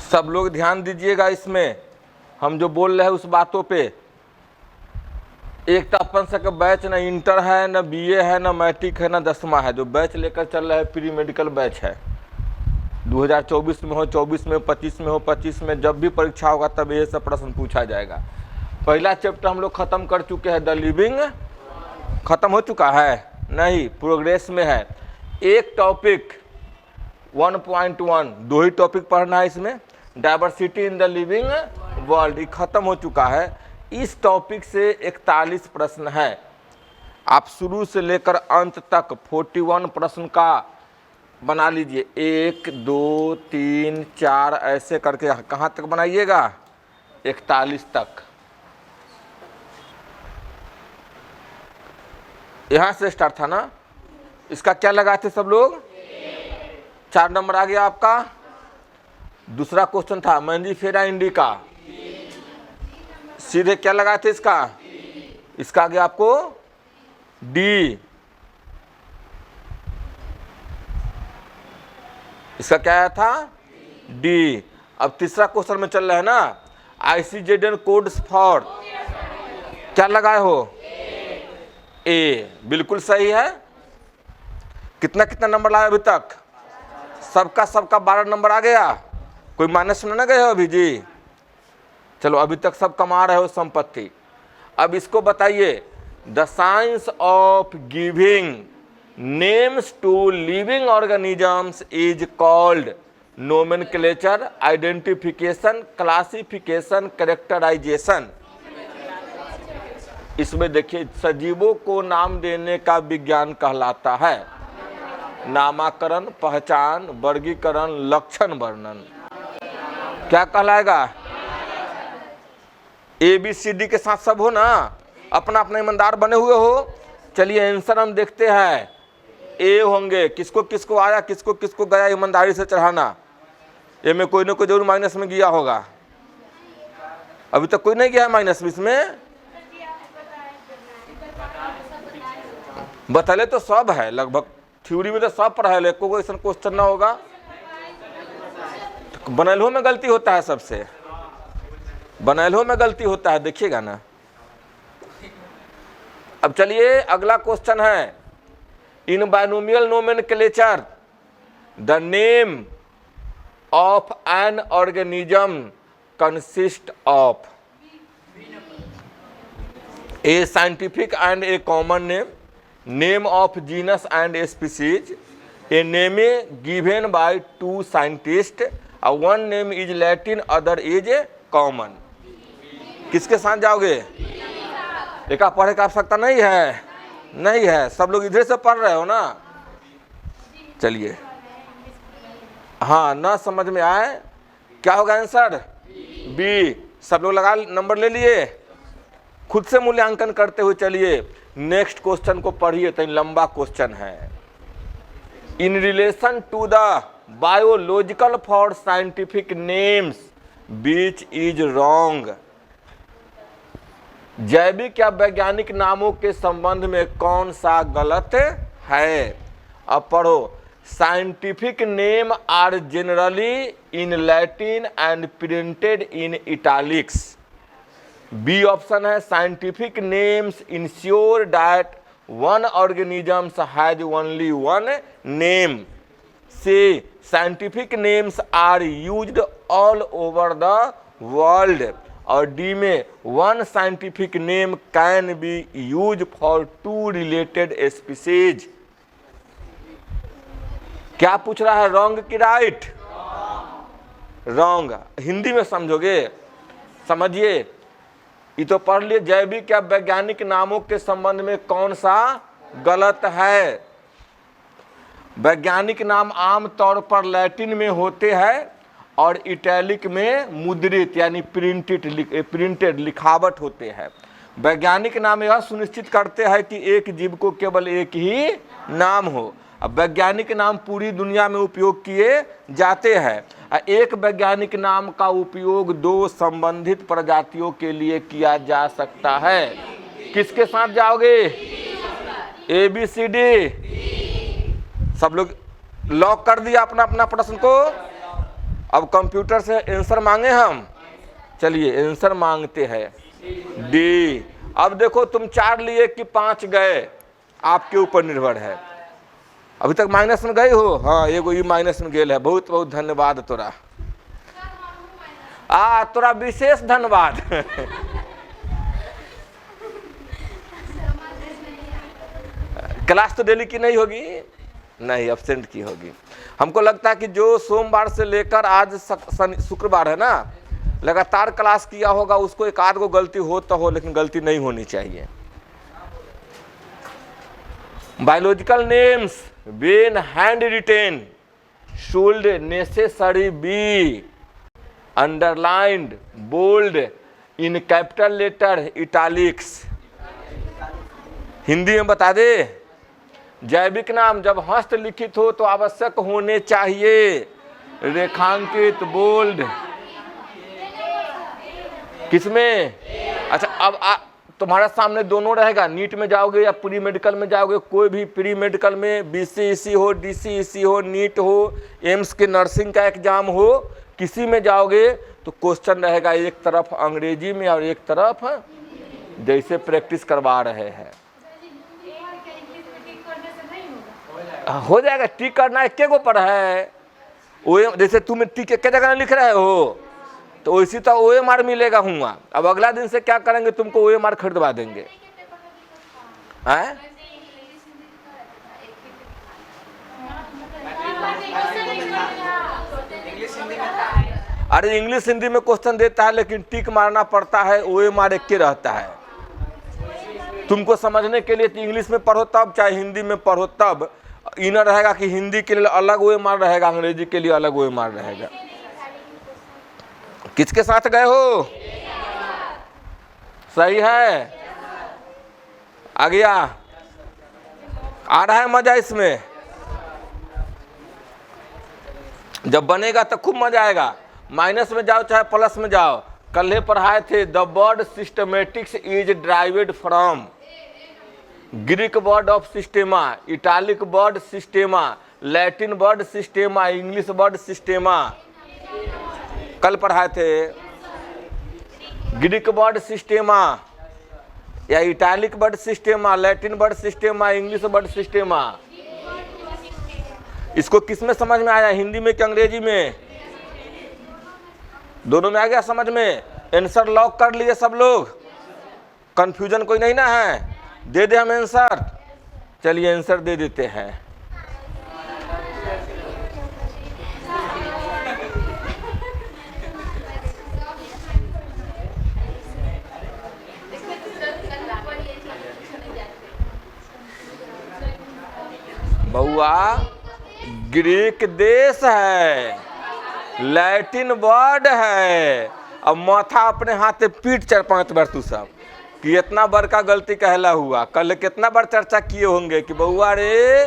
सब लोग ध्यान दीजिएगा, इसमें हम जो बोल रहे हैं उस बातों पे। एक तो अपन से का बैच न इंटर है, न बीए है, न मैट्रिक है, न 10वां है। जो बैच लेकर चल रहा है प्री मेडिकल बैच है। 2024 में हो, 24 में हो, 25 में हो, 25 में जब भी परीक्षा होगा तब ये सब प्रश्न पूछा जाएगा। पहला चैप्टर हम लोग खत्म कर चुके हैं, द लिविंग खत्म हो चुका है नहीं, प्रोग्रेस में है। एक टॉपिक 1.1 दो ही टॉपिक पढ़ना है इसमें, diversity in the living world, ये खत्म हो चुका है। इस टॉपिक से 41 प्रश्न है। आप शुरू से लेकर अंत तक 41 प्रश्न का बना लीजिए। 1 2 3 4 ऐसे करके कहाँ तक बनाइएगा, 41 तक। यहाँ से स्टार्ट था ना, इसका क्या लगाए थे सब लोग, 4 नंबर आ गया आपका। दूसरा क्वेश्चन था मैंजीफेरा इंडिका, सीधे क्या लगाए थे इसका, इसका आ गया आपको डी। इसका क्या आया था, डी। अब तीसरा क्वेश्चन में चल रहा है ना, ICZN कोड्स फॉर, क्या लगाए हो, ए। बिल्कुल सही है। कितना कितना नंबर लाया अभी तक, सबका 12 नंबर आ गया। कोई माइनस में ना गए हो अभी जी, चलो अभी तक सब कमा रहे हो संपत्ति। अब इसको बताइए, the science of giving names to living organisms is called nomenclature, identification, classification, characterisation. इसमें देखिए, सजीवों को नाम देने का विज्ञान कहलाता है नामकरण, पहचान, वर्गीकरण, लक्षण, वर्णन। क्या कहलाएगा, ABCD के साथ सब हो ना, अपना अपना ईमानदार बने हुए हो। चलिए आंसर हम देखते हैं, ए होंगे। किसको किसको आया, किसको किसको गया ईमानदारी से चढ़ाना। ए में कोई ना कोई जरूर माइनस में गया होगा। अभी तक कोई नहीं गया माइनस में, इसमें बताले तो सब है लगभग, थ्योरी में तो सब पढ़ा है, कोई ऐसा क्वेश्चन ना होगा। तो बनैलो में गलती होता है, सबसे बनैलो में गलती होता है, देखिएगा ना। अब चलिए अगला क्वेश्चन है, in binomial nomenclature the name of an organism consist of a scientific and a common name, name of genus and a species, a name given by 2 scientist, one name is Latin other is common. किसके साथ जाओगे, देखा पढ़े का आवश्यकता नहीं है, नहीं है, सब लोग इधर से पढ़ रहे हो ना। चलिए हाँ, ना समझ में आए क्या होगा आंसर, बी। सब लोग लगा नंबर ले लिए, खुद से मूल्यांकन करते हुए चलिए नेक्स्ट क्वेश्चन को पढ़िए। तो लंबा क्वेश्चन है, in relation to the biological for scientific names which is wrong, जैविक या वैज्ञानिक नामों के संबंध में कौन सा गलत है। अब पढ़ो, scientific name are generally in Latin and printed in italics. B option है, scientific names ensure that one organisms has only one name. C, scientific names are used all over the world. और D में, one scientific name can be use for 2 related species. क्या पूछ रहा है, wrong की right, wrong. Hindi में समझोगे, समझिए, ये तो पढ़ लिए, जैविक या वैज्ञानिक नामों के संबंध में कौन सा गलत है। वैज्ञानिक नाम आम तौर पर लैटिन में होते हैं और इटैलिक में मुद्रित यानी प्रिंटेड लिखावट होते हैं। वैज्ञानिक नाम यह सुनिश्चित करते हैं कि एक जीव को केवल एक ही नाम हो। अब वैज्ञानिक नाम पूरी दुनिया में उपयोग किए जाते हैं। एक वैज्ञानिक नाम का उपयोग 2 संबंधित प्रजातियों के लिए किया जा सकता है। किसके साथ जाओगे, ABCD। सब लोग लॉक कर दिया अपना अपना प्रश्न को, अब कंप्यूटर से आंसर मांगे हम, चलिए आंसर मांगते हैं डी। अब देखो तुम 4 लिए कि 5 गए, आपके ऊपर निर्भर है। अभी तक माइनस में गए हो, हाँ एगो ये माइनस में गेल है, बहुत बहुत धन्यवाद तोरा, तोरा विशेष धन्यवाद। क्लास तो डेली की नहीं होगी, नहीं एब्सेंट की होगी। हमको लगता है कि जो सोमवार से लेकर आज शुक्रवार है ना, लगातार क्लास किया होगा, उसको एक आध गो गलती हो तो हो, लेकिन गलती नहीं होनी चाहिए। Biological names when hand written should necessary be underlined, bold, in capital letter, italics. Hindi में बता दे, जैविक नाम जब हस्तलिखित हो तो आवश्यक होने चाहिए रेखांकित, बोल्ड। किसमें? अच्छा अब तुम्हारा सामने दोनों रहेगा, नीट में जाओगे या प्री मेडिकल में जाओगे, कोई भी प्री मेडिकल में BCEC हो, DCEC हो, नीट हो, एम्स के नर्सिंग का एग्जाम हो, किसी में जाओगे तो क्वेश्चन रहेगा एक तरफ अंग्रेजी में और एक तरफ जैसे प्रैक्टिस करवा रहे हैं। हो जाएगा, टिक करना एक गो पर है, जैसे तुम टिक के जगह लिख रहे हो तो वैसी तो OMR मिलेगा हुआ। अब अगला दिन से क्या करेंगे, तुमको OMR खरीदवा देंगे हैं? अरे इंग्लिश हिंदी में क्वेश्चन देता है, लेकिन टिक मारना पड़ता है, OMR एक के रहता है। तुमको समझने के लिए इंग्लिश में पढ़ो तब, चाहे हिंदी में पढ़ो तब, इनर रहेगा कि हिंदी के लिए अलग OMR रहेगा, अंग्रेजी के लिए अलग OMR रहेगा। किसके साथ गए हो? सही है, आ गया, आ रहा है मजा इसमें। जब बनेगा तो खूब मजा आएगा। माइनस में जाओ चाहे प्लस में जाओ, कल पढ़ाए थे the word systematics is derived from Greek word of systema, Italic word systema, Latin word systema, English word systema. कल पढ़ाए थे ग्रीक वर्ड सिस्टेमा या Italic word systema, Latin word systema, English word systema. इसको किस में समझ में आया, हिंदी में कि अंग्रेजी में? दोनों में आ गया समझ में। आंसर लॉक कर लिए सब लोग, कंफ्यूजन कोई नहीं ना है? दे दे हम आंसर, चलिए आंसर दे देते हैं। बउआ ग्रीक देश है, लैटिन वर्ड है। अब माथा अपने हाथ से पीट 4-5 बार तू सब कि इतना बड़का गलती कहला हुआ। कल कितना बार चर्चा किए होंगे कि बउआ रे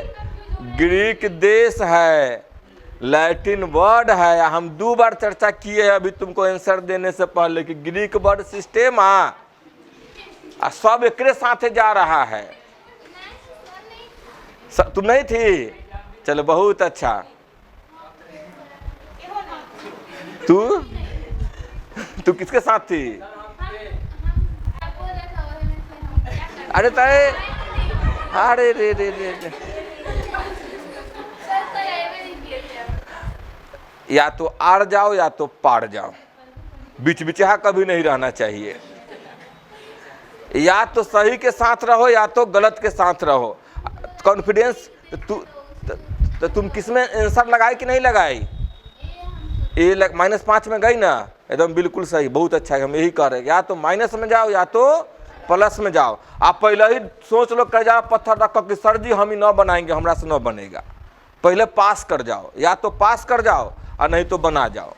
ग्रीक देश है, लैटिन वर्ड है। हम 2 बार चर्चा किए हैं अभी तुमको आंसर देने से पहले कि ग्रीक वर्ड सिस्टम सब एक साथ जा रहा है। तुम नहीं थी? चलो बहुत अच्छा। तू किसके साथ थी? अरे ताए, अरे रे रे रे रे। या तो आड़ जाओ या तो पार जाओ, बीच बिचहा कभी नहीं रहना चाहिए। या तो सही के साथ रहो या तो गलत के साथ रहो। कॉन्फिडेंस तो तुम किसमें आंसर लगाई कि नहीं लगाई? -5 में गई ना, एकदम बिल्कुल सही, बहुत अच्छा है। हम यही कह रहे हैं, या तो माइनस में जाओ या तो प्लस में जाओ। आप पहले ही सोच लो कर जाओ पत्थर रख कि सर जी हम ही न बनाएंगे, हमरा से न बनेगा। पहले पास कर जाओ, या तो पास कर जाओ और नहीं तो बना जाओ।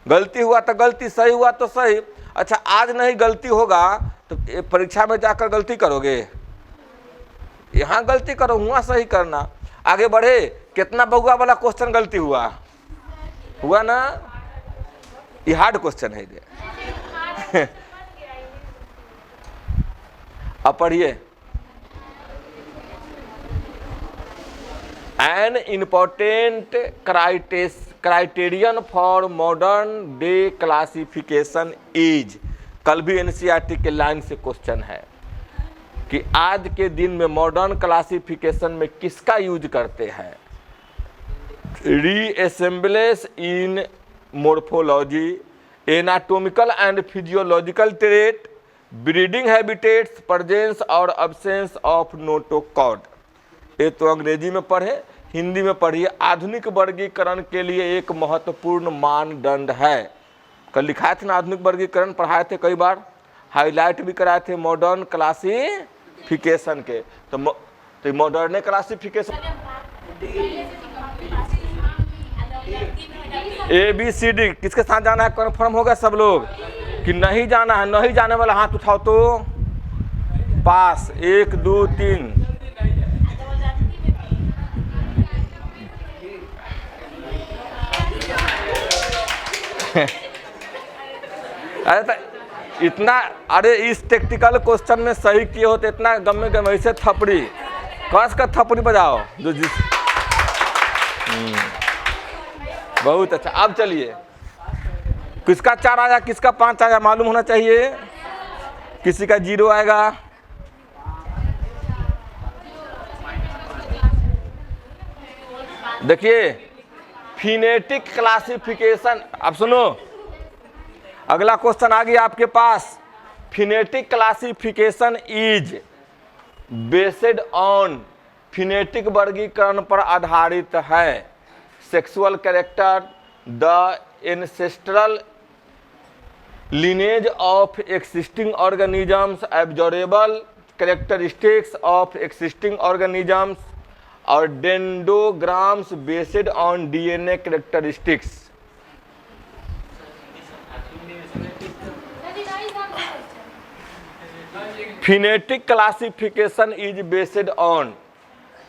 गलती हुआ तो गलती, सही हुआ तो सही। अच्छा आज नहीं गलती होगा तो परीक्षा में जाकर गलती करोगे? यहाँ गलती करो, हुआ सही करना। आगे बढ़े, कितना बउआ वाला क्वेश्चन गलती हुआ ना? ये हार्ड क्वेश्चन है ये। अब पढ़िए, an important criterion for modern day classification is. कल भी एनसीईआरटी के लाइन से क्वेश्चन है कि आज के दिन में मॉडर्न क्लासिफिकेशन में किसका यूज करते हैं? Resemblances in morphology, anatomical and physiological trait, breeding habitats, presence और अब्सेंस ऑफ नोटोकॉर्ड। ये तो अंग्रेजी में पढ़े, हिंदी में पढ़िए। आधुनिक वर्गीकरण के लिए एक महत्वपूर्ण मानदंड है। कल लिखाए थे ना आधुनिक वर्गीकरण, पढ़ाए थे कई बार, हाईलाइट भी कराए थे मॉडर्न क्लासिफिकेशन के। तो मॉडर्न क्लासिफिकेशन ABCD किसके साथ जाना है? कन्फर्म होगा सब लोग कि नहीं जाना है? नहीं जाने वाला हाथ उठाओ तो पास। 1 2 3। अरे तो इतना, अरे इस टेक्निकल क्वेश्चन में सही किए होते इतना गमे गमे ऐसे थपड़ी कस का थपड़ी बजाओ जो जिस बहुत अच्छा। अब चलिए, किसका 4 आया, किसका 5 आया मालूम होना चाहिए। किसी का 0 आएगा। देखिए फिनेटिक क्लासिफिकेशन, अब सुनो अगला क्वेश्चन आ गया आपके पास। Phenetic classification is based on, phenetic वर्गीकरण पर आधारित है। Sexual character, the ancestral lineage of existing organisms, observable characteristics of existing organisms और dendrograms based on DNA characteristics। Phenetic classification is based on,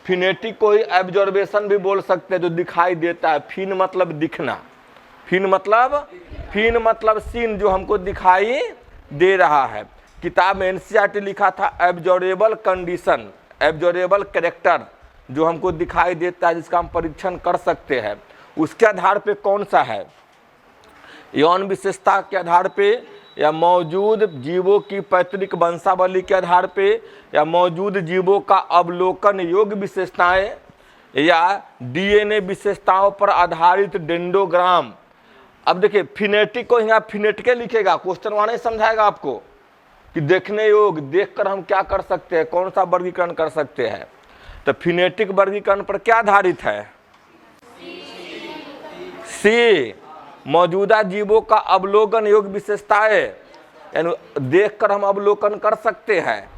phenetic को ही ऑब्जर्वेशन भी बोल सकते हैं, जो दिखाई देता है। फिन मतलब दिखना, फिन मतलब सीन, जो हमको दिखाई दे रहा है। किताब में एनसीईआरटी लिखा था ऑब्जर्वेबल कंडीशन, ऑब्जर्वेबल कैरेक्टर, जो हमको दिखाई देता है, जिसका हम परीक्षण कर सकते हैं। उसके आधार पे कौन सा है? यौन विशेषता के आधार पे, या मौजूद जीवों की पैतृक वंशावली के आधार पे, या मौजूद जीवों का अवलोकन योग्य विशेषताएं, या DNA विशेषताओं पर आधारित डेंडोग्राम। अब देखिए फिनेटिक को यहाँ फिनेटिक लिखेगा, क्वेश्चन वहाँ नहीं समझाएगा आपको कि देखने योग्य, देखकर हम क्या कर सकते हैं, कौन सा वर्गीकरण कर सकते हैं। तो फिनेटिक वर्गीकरण पर क्या आधारित है? सी, मौजूदा जीवों का अवलोकन योग्य विशेषताएं, यानी देखकर हम अवलोकन कर सकते हैं।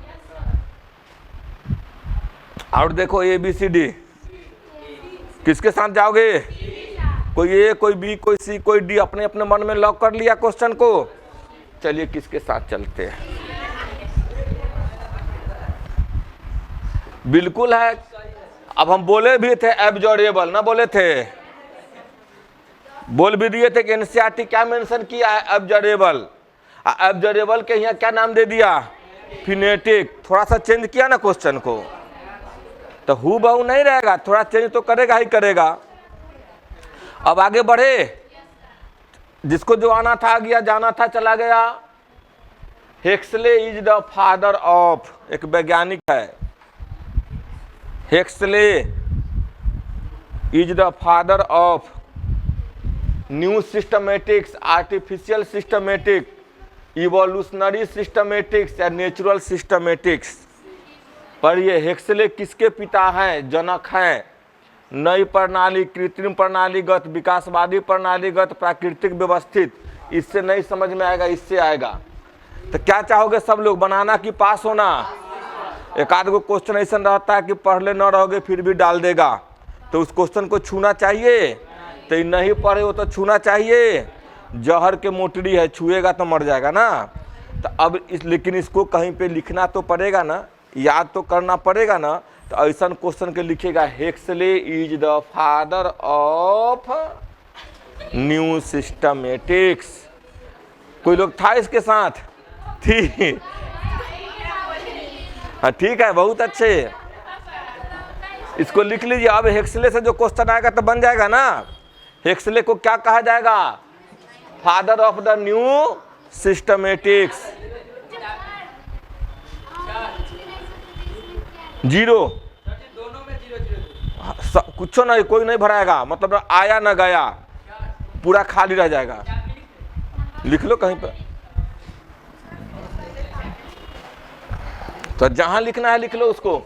और देखो ABCD किसके साथ जाओगे? कोई A, कोई B, कोई C, कोई D, अपने अपने मन में लॉक कर लिया क्वेश्चन को। चलिए किसके साथ चलते हैं? बिल्कुल है। अब हम बोले भी थे ऑब्जर्वेबल, ना बोले थे? बोल भी दिए थे कि एनसीईआरटी क्या मेंशन किया है? ऑब्जर्वेबल। ऑब्जर्वेबल के यहाँ क्या नाम दे दिया? फिनेटिक। थोड़ा सा चेंज किया ना क्वेश्चन को, तो हूबहू नहीं रहेगा, थोड़ा चेंज तो करेगा ही करेगा। अब आगे बढ़े, जिसको जो आना था आ गया, जाना था चला गया। Huxley is the father of, एक वैज्ञानिक है। Huxley is the father of new systematics, artificial systematic, evolutionary systematics या नेचुरल सिस्टमेटिक्स। पर ये हेक्सले किसके पिता हैं? जनक हैं। नई प्रणाली, कृत्रिम प्रणालीगत, विकासवादी प्रणालीगत, प्राकृतिक व्यवस्थित। इससे नहीं समझ में आएगा, इससे आएगा। तो क्या चाहोगे सब लोग, बनाना कि पास होना? एक आध गो क्वेश्चन ऐसा रहता है कि पढ़ ले न रहोगे फिर भी डाल देगा, तो उस क्वेश्चन को छूना चाहिए। तो नहीं पढ़े हो तो छूना चाहिए। जहर के मोटरी है, छुएगा तो मर जाएगा ना। तो अब लेकिन इसको कहीं पे लिखना तो पड़ेगा ना, याद तो करना पड़ेगा ना। तो ऐसा क्वेश्चन के लिखेगा Huxley is the father of new systematics. कोई लोग था इसके साथ? ठीक, हाँ ठीक है, बहुत अच्छे। इसको लिख लीजिए। अब हेक्सले से जो क्वेश्चन आएगा तो बन जाएगा ना हेक्सले को क्या कहा जाएगा? Father of the new systematics. 0 कुछ नहीं, कोई नहीं भराएगा, मतलब आया ना गया, पूरा खाली रह जाएगा। लिख लो कहीं पर, तो जहां लिखना है लिख लो उसको।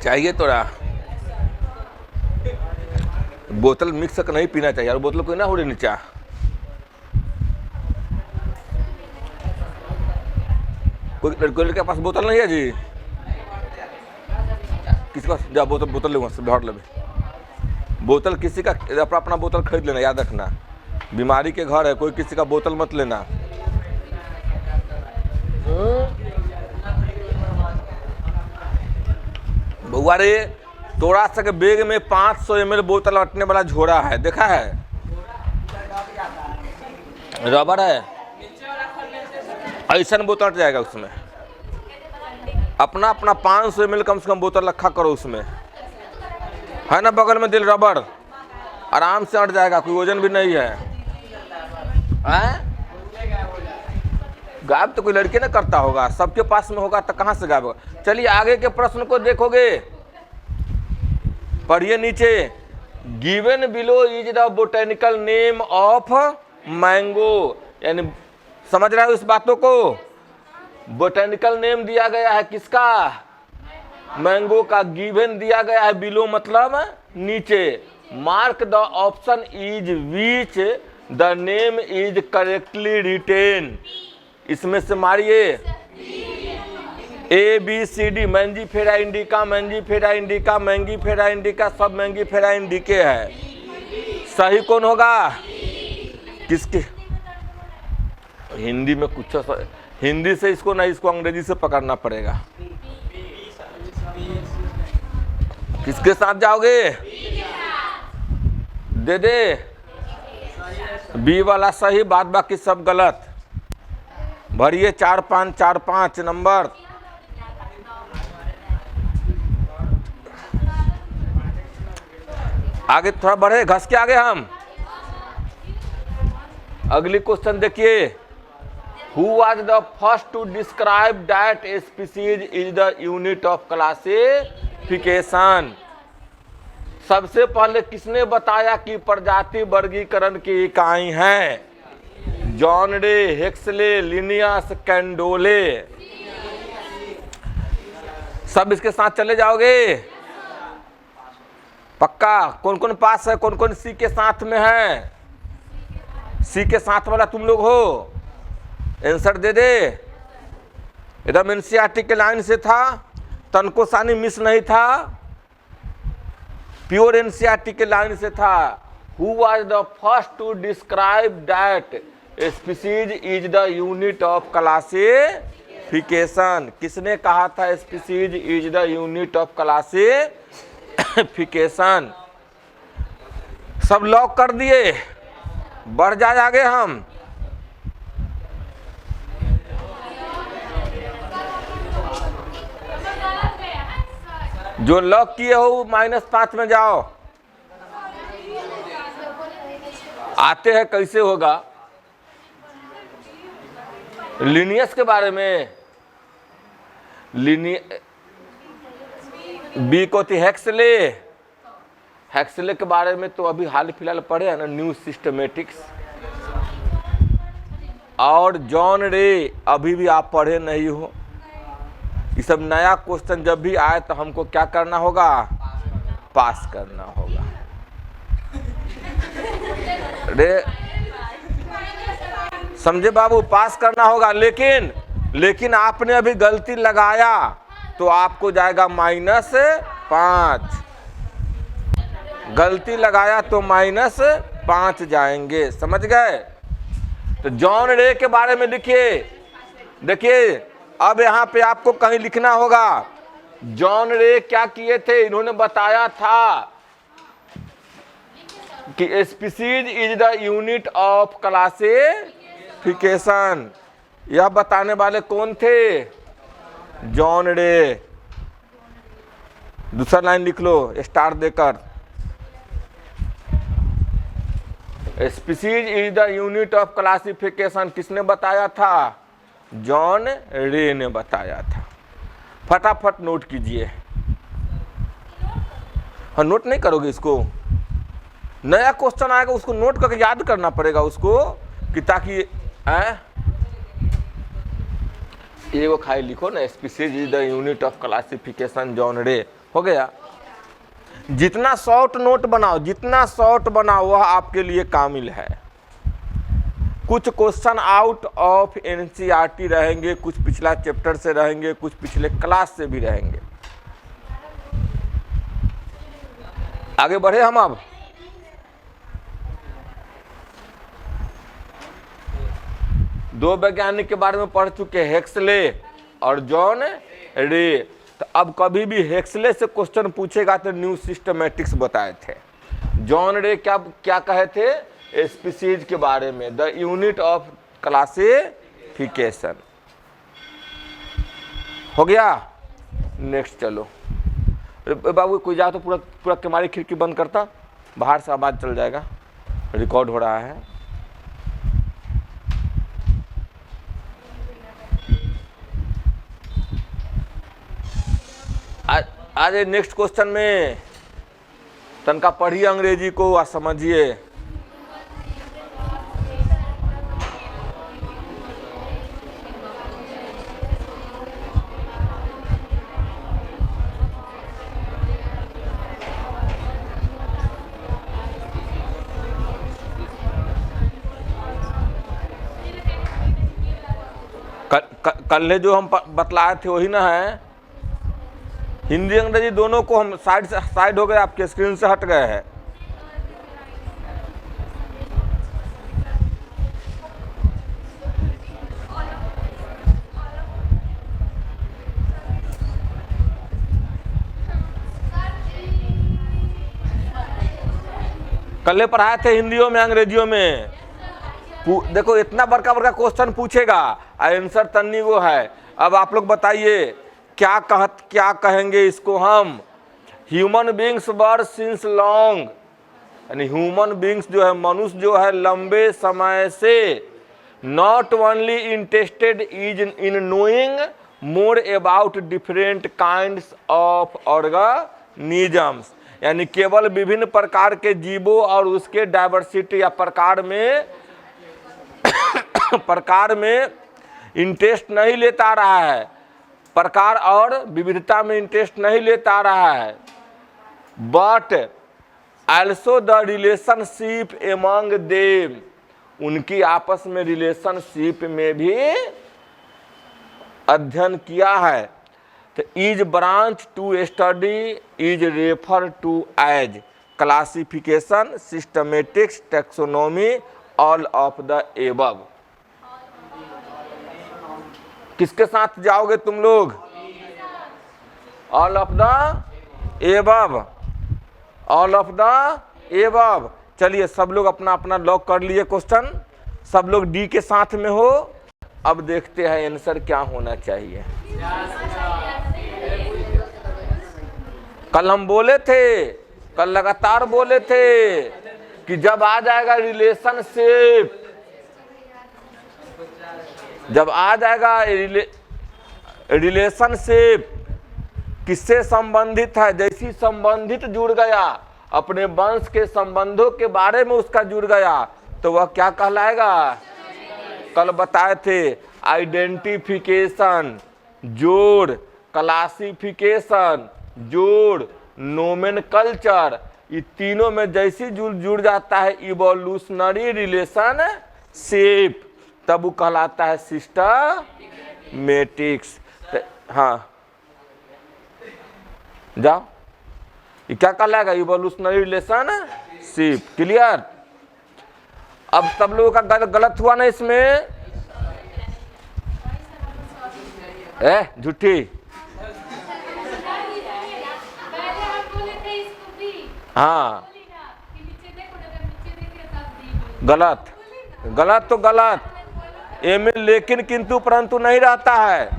चाहिए थोड़ा, बोतल मिक्स नहीं पीना चाहिए, और बोतल कोई ना हो रही नीचा। कोई लड़के के पास बोतल नहीं है जी? किसी का जा बोतल ले वहाँ से भर ले। बोतल किसी का, अपना अपना बोतल खरीद लेना, याद रखना, बीमारी के घर है, कोई किसी का बोतल मत लेना। बउआ रे, तोड़ा सा के बैग में 500 ml बोतल अटने वाला झोरा है, देखा है? रबर है, ऐसा बोतल अट जाएगा उसमें। अपना अपना 500 ml कम से कम बोतल रखा करो उसमें, है ना? बगल में दिल रबर, आराम से अट जाएगा, कोई वजन भी नहीं है। गायब तो कोई लड़के ना करता होगा, सबके पास में होगा तो कहाँ से गायब होगा? चलिए आगे के प्रश्न को देखोगे, पढ़िए नीचे। Given below is the botanical name of mango, यानी समझ रहे हो इस बातों को? बोटेनिकल नेम दिया गया है किसका? मैंगो का। गिवन दिया गया है, बिलो मतलब नीचे। Mark the option is which the name is correctly written. इसमें से मारिए ABCD, Mangifera indica, Mangifera indica, Mangifera indica, सब मैंगीफेरा इंडिके है। सही कौन होगा? किसके? हिंदी में कुछ, हिंदी से इसको नहीं, इसको अंग्रेजी से पकड़ना पड़ेगा। किसके साथ जाओगे? दे बी वाला सही, बाद बाकी सब गलत। भरिए 4 5 4 5 नंबर। आगे थोड़ा बढ़े, घस के आगे हम। अगली क्वेश्चन देखिए। Who was the first to describe that species is the unit of classification. सबसे पहले किसने बताया कि प्रजाति वर्गीकरण की इकाई है? John Day, Huxley, Linnaeus, Candolle. सब इसके साथ चले जाओगे? पक्का? कौन कौन पास है, कौन कौन सी के साथ में है? सी के साथ वाला तुम लोग हो, आंसर दे दे। एकदम एनसीईआरटी के लाइन से था, तनको सानी मिस नहीं था, प्योर एनसीईआरटी के लाइन से था। Who was the first to describe that species is the unit of classification. किसने कहा था species is the unit of classification? सब लॉक कर दिए, बढ़ जाए आगे हम। जो लॉक किए हो -5 में जाओ। आते हैं कैसे होगा? लिनियस के बारे में, बी को थी हेक्सले। हेक्सले के बारे में तो अभी हाल फिलहाल पढ़े है ना, न्यू सिस्टमेटिक्स। और जॉन रे अभी भी आप पढ़े नहीं हो। ये सब नया क्वेश्चन जब भी आए तो हमको क्या करना होगा? पास करना होगा। रे समझे बाबू, पास करना होगा। लेकिन आपने अभी गलती लगाया तो आपको जाएगा -5। गलती लगाया तो -5 जाएंगे, समझ गए? तो जॉन रे के बारे में लिखिए। देखिए अब यहाँ पे आपको कहीं लिखना होगा, जॉन रे क्या किए थे, इन्होंने बताया था कि species is the unit of classification. यह बताने वाले कौन थे? जॉन रे। दूसरा लाइन लिख लो स्टार देकर, species is the unit of classification किसने बताया था? जॉन रे ने बताया था। फटाफट नोट कीजिए। हाँ, नोट नहीं करोगे इसको? नया क्वेश्चन आएगा उसको नोट करके याद करना पड़ेगा उसको, कि ताकि ये वो खाली लिखो ना, species is the unit of classification John रे। हो गया। जितना शॉर्ट नोट बनाओ, जितना शॉर्ट बनाओ वह आपके लिए कामिल है। कुछ क्वेश्चन आउट ऑफ एनसीईआरटी रहेंगे, कुछ पिछला चैप्टर से रहेंगे, कुछ पिछले क्लास से भी रहेंगे। आगे बढ़े हम अब। दो वैज्ञानिक के बारे में पढ़ चुके, हेक्सले और जॉन रे। तो अब कभी भी हेक्सले से क्वेश्चन पूछेगा तो न्यू सिस्टमैटिक्स बताए थे। जॉन रे क्या क्या कहे थे? स्पीसीज के बारे में, द यूनिट ऑफ क्लासिफिकेशन। हो गया। नेक्स्ट चलो बाबू, कोई जाओ तो पूरा पूरा तुम्हारी खिड़की बंद करता, बाहर से आवाज चल जाएगा, रिकॉर्ड हो रहा है। आज नेक्स्ट क्वेश्चन में तनका पढ़िए अंग्रेजी को आ समझिए। कल जो हम बतलाए थे वही ना है। हिंदी अंग्रेजी दोनों को हम साइड हो गए, आपके स्क्रीन से हट गए हैं। कल पढ़ाए थे हिंदियों में अंग्रेजियों में। देखो इतना बड़का बड़का क्वेश्चन पूछेगा, आंसर तन्नी वो है। अब आप लोग बताइए क्या कहेंगे इसको हम? ह्यूमन बींग्स वर सिंस लॉन्ग, यानी ह्यूमन बींग्स जो है, मनुष्य जो है लंबे समय से not only interested is in knowing more about different kinds of organisms, यानी केवल विभिन्न प्रकार के जीवों और उसके डाइवर्सिटी या प्रकार में इंटरेस्ट नहीं लेता रहा है, प्रकार और विविधता में इंटरेस्ट नहीं लेता रहा है, but also the relationship among them, उनकी आपस में रिलेशनशिप में भी अध्ययन किया है। तो is branch to study is refer to as classification, systematics, taxonomy, all of the above. किसके साथ जाओगे तुम लोग? All of the above, all of the above. चलिए सब लोग अपना अपना लॉक कर लिए क्वेश्चन, सब लोग डी के साथ में हो। अब देखते हैं आंसर क्या होना चाहिए। कल हम बोले थे, कल लगातार बोले थे कि जब आ जाएगा रिलेशनशिप, जब आ जाएगा रिलेशनशिप किससे संबंधित है, जैसी संबंधित जुड़ गया, अपने वंश के संबंधों के बारे में उसका जुड़ गया, तो वह क्या कहलाएगा? कल बताए थे आइडेंटिफिकेशन जोड़, क्लासिफिकेशन जोड़, नोमेनकल्चर, ये तीनों में जैसी जुड़ जाता है इवोल्यूशनरी रिलेशनशिप, तब वो कहलाता है सिस्टमैटिक्स। हाँ जाओ, ये क्या कहलाएगा? Evolutionary relationship. क्लियर? अब सब लोगों का गलत हुआ ना इसमें? झूठी। हाँ गलत, गलत तो गलत, ए में लेकिन किंतु परंतु नहीं रहता है।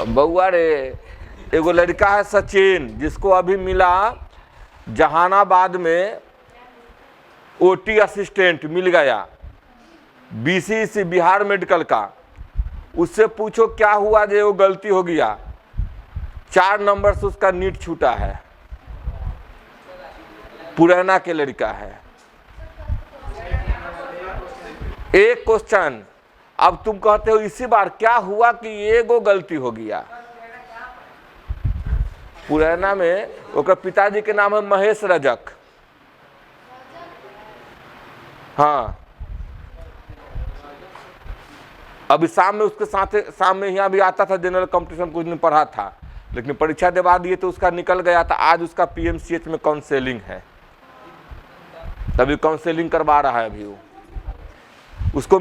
बउआ रे, एगो लड़का है सचिन, जिसको अभी मिला जहानाबाद में ओटी असिस्टेंट मिल गया, बीसीसी बिहार मेडिकल का। उससे पूछो क्या हुआ जो वो गलती हो गया, 4 नंबर से उसका नीट छूटा है, पुराना के लड़का है। एक क्वेश्चन, अब तुम कहते हो इसी बार क्या हुआ कि एगो गलती हो गया। पुराना में उसके पिताजी के नाम है महेश रजक। हाँ, अभी शाम में उसके साथ, शाम में यहाँ भी आता था, जनरल कंपटीशन कुछ दिन पढ़ा था, लेकिन परीक्षा दिवा दिए तो उसका निकल गया था। आज उसका पीएमसीएच में काउंसलिंग है, तभी काउंसलिंग करवा रहा है अभी वो। उसको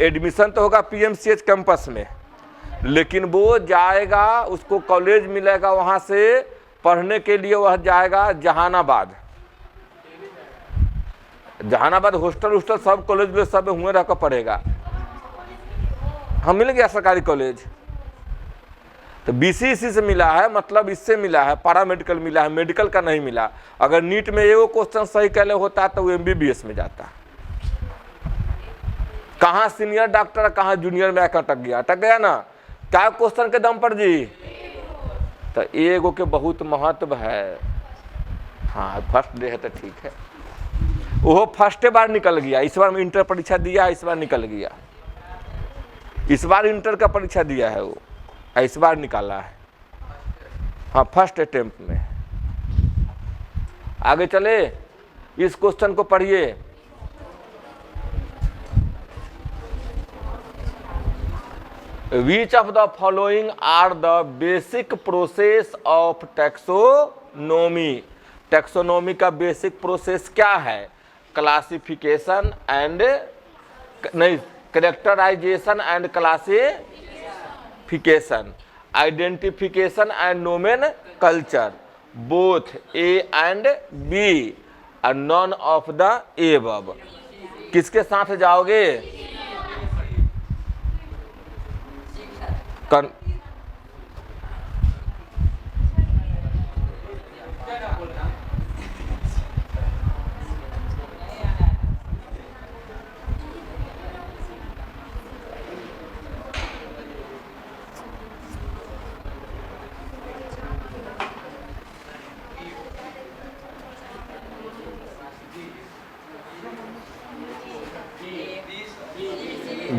एडमिशन तो होगा पीएमसीएच कैंपस में, लेकिन वो जाएगा, उसको कॉलेज मिलेगा वहाँ से पढ़ने के लिए, वह जाएगा जहानाबाद। जहानाबाद हॉस्टल सब कॉलेज में सब हुए रहकर पढ़ेगा। हम मिल गया सरकारी कॉलेज, तो बीसीसी से मिला है, मतलब इससे मिला है, पैरा मेडिकल मिला है, मेडिकल का नहीं मिला। अगर नीट में एगो क्वेश्चन सही कहले होता तो वो एमबीबीएस में जाता। कहाँ सीनियर डॉक्टर, कहाँ जूनियर में अटक गया ना, क्या क्वेश्चन के दम पर जी। तो एगो के बहुत महत्व है। हाँ फर्स्ट डे है तो ठीक है, वो फर्स्टे बार निकल गया। इस बार इंटर परीक्षा दिया, इस बार निकल गया। इस बार इंटर का परीक्षा दिया है वो, इस बार निकाला है। हाँ फर्स्ट अटेम्प्ट में। आगे चले, इस क्वेश्चन को पढ़िए। Which of the following are the basic process of taxonomy? Taxonomy का बेसिक प्रोसेस क्या है? क्लासिफिकेशन एंड नहीं, characterisation and classification, identification and nomenclature, both A and B और नॉन ऑफ द एबव। किसके साथ जाओगे?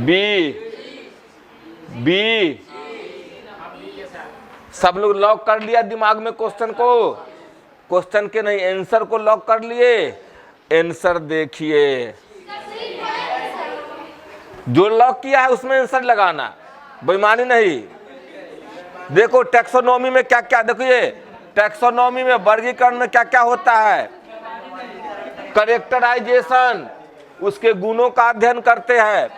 B, B. सब लोग लॉक कर लिया दिमाग में क्वेश्चन को? क्वेश्चन के नहीं, आंसर को लॉक कर लिए। आंसर देखिए, जो लॉक किया है उसमें आंसर लगाना, बेईमानी नहीं। देखो टैक्सोनॉमी में क्या क्या, देखिए टैक्सोनॉमी में वर्गीकरण में क्या क्या होता है। कैरेक्टराइजेशन, उसके गुणों का अध्ययन करते हैं।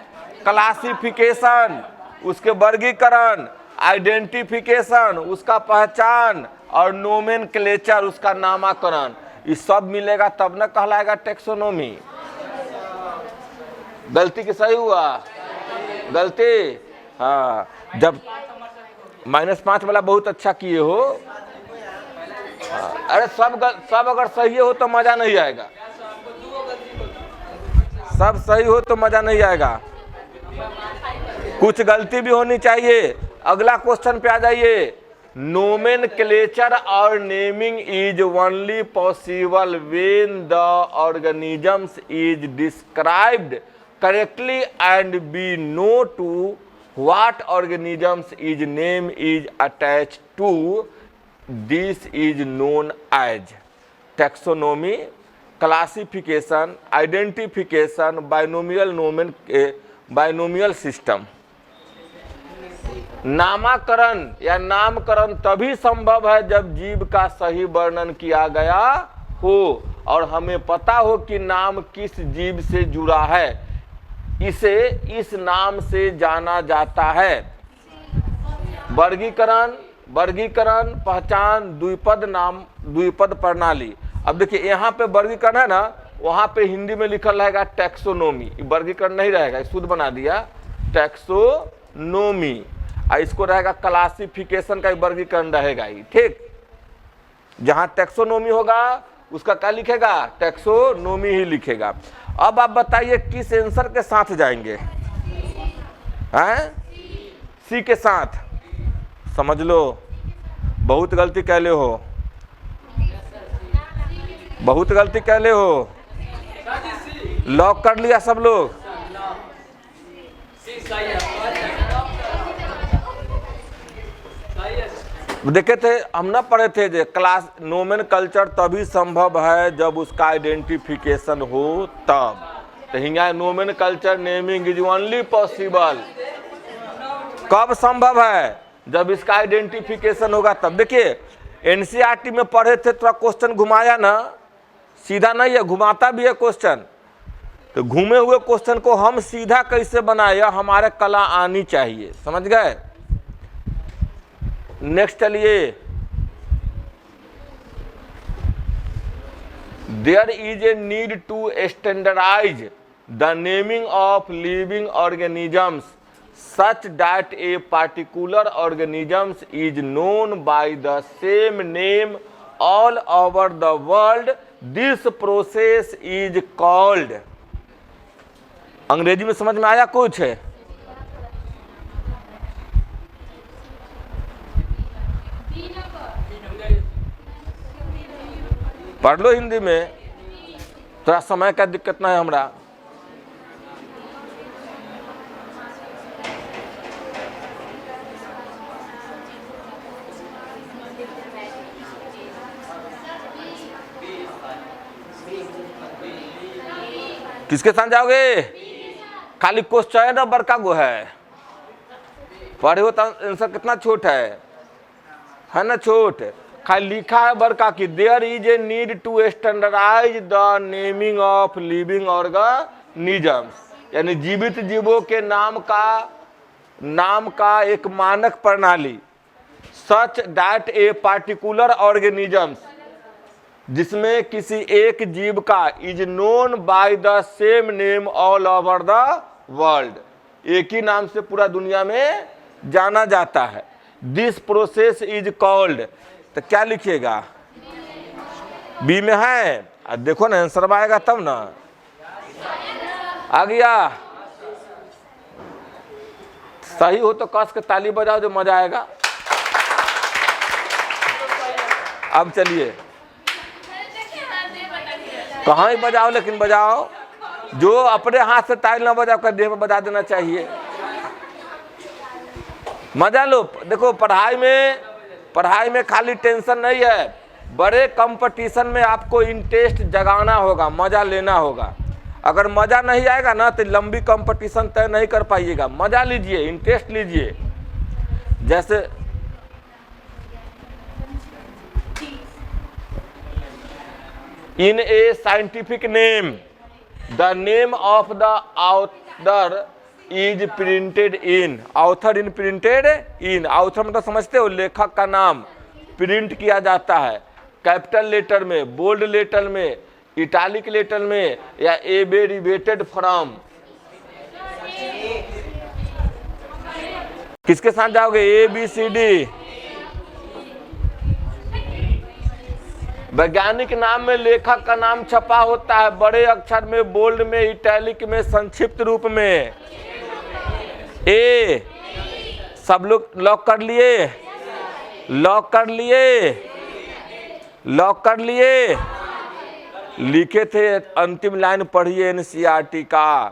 क्लासिफिकेशन, उसके वर्गीकरण। आइडेंटिफिकेशन, उसका पहचान। और नोमेनक्लेचर, उसका नामकरण। ये सब मिलेगा तब न कहलाएगा टैक्सोनॉमी। गलती की सही हुआ? गलती। हाँ, जब -5 वाला बहुत अच्छा किए हो। अरे सब अगर सही हो तो मजा नहीं आएगा। सब सही हो तो मजा नहीं आएगा, कुछ गलती भी होनी चाहिए। अगला क्वेश्चन पे आ जाइए। नोमेनक्लेचर और naming is only possible when the organisms is described correctly and be know to what organisms is name is attached to, this is known as taxonomy, classification, identification, binomial system. नामकरण या नामकरण तभी संभव है जब जीव का सही वर्णन किया गया हो और हमें पता हो कि नाम किस जीव से जुड़ा है। इसे इस नाम से जाना जाता है। वर्गीकरण, वर्गीकरण, पहचान, द्विपद नाम, द्विपद प्रणाली। अब देखिए यहाँ पे वर्गीकरण है ना, वहाँ पे हिंदी में लिखल रहेगा टैक्सोनोमी, वर्गीकरण नहीं रहेगा, शुद्ध बना दिया टैक्सोनोमी। इसको रहेगा क्लासिफिकेशन का वर्गीकरण रहेगा ही, ठीक। जहाँ टैक्सोनोमी होगा उसका क्या लिखेगा, टैक्सोनोमी ही लिखेगा। अब आप बताइए किस आंसर के साथ जाएंगे, हैं? सी के साथ। समझ लो बहुत गलती कहले हो, बहुत गलती कहले हो। लॉक कर लिया सब लोग। देखे थे हम ना पढ़े थे जो क्लास नोमेनकल्चर तभी संभव है जब उसका आइडेंटिफिकेशन हो तब। तो हिंगा nomenclature naming is only possible कब संभव है, जब इसका आइडेंटिफिकेशन होगा तब। देखिए एनसीईआरटी में पढ़े थे, थोड़ा क्वेश्चन घुमाया ना, सीधा नहीं है, घुमाता भी है क्वेश्चन। तो घूमे हुए क्वेश्चन को हम सीधा कैसे बनाए, हमारे कला आनी चाहिए, समझ गए। नेक्स्ट चलिए, there is a need to standardise the naming of living organisms such that a particular organisms is known by the same name all over the world. This process is called, अंग्रेजी में समझ में आया कुछ है? पढ़ लो हिंदी में, थोड़ा समय का दिक्कत ना है हमरा। किसके साथ जाओगे? खाली क्वेश्चन नंबर का गो है, पढ़े हो तो आंसर कितना छोट है ना, छोट। खाली लिखा है बड़का कि there is a need to standardise the naming of living organisms, यानी जीवित जीवों के नाम का एक मानक प्रणाली। Such that a particular organisms, जिसमें किसी एक जीव का is known by the same name all over the world, एक ही नाम से पूरा दुनिया में जाना जाता है। दिस प्रोसेस इज कॉल्ड, तो क्या लिखिएगा, बी में है। देखो ना आंसर आएगा तब ना, आ गया। सही हो तो कस के ताली बजाओ, जो मजा आएगा। अब चलिए, कहाँ ही बजाओ, लेकिन बजाओ, जो अपने हाथ से ताली ना बजाओ कर देह में बजा देना चाहिए। मजा लो। देखो पढ़ाई में खाली टेंशन नहीं है, बड़े कंपटीशन में आपको इंटरेस्ट जगाना होगा, मजा लेना होगा। अगर मजा नहीं आएगा ना तो लंबी कंपटीशन तय नहीं कर पाइएगा। मजा लीजिए, इंटरेस्ट लीजिए। जैसे in a scientific name the name of the author is printed in, author in printed in, author मतलब समझते हो, लेखक का नाम प्रिंट किया जाता है कैपिटल लेटर में, बोल्ड लेटर में, इटैलिक लेटर में, या एब्रिविएटेड फॉर्म। किसके साथ जाओगे, ABCD। वैज्ञानिक नाम में लेखक का नाम छपा होता है बड़े अक्षर में, बोल्ड में, इटैलिक में, संक्षिप्त रूप में। ए, सब लोग लॉक कर लिए, लॉक कर लिए, लॉक कर लिए। लिखे थे, अंतिम लाइन पढ़िए एनसीईआरटी का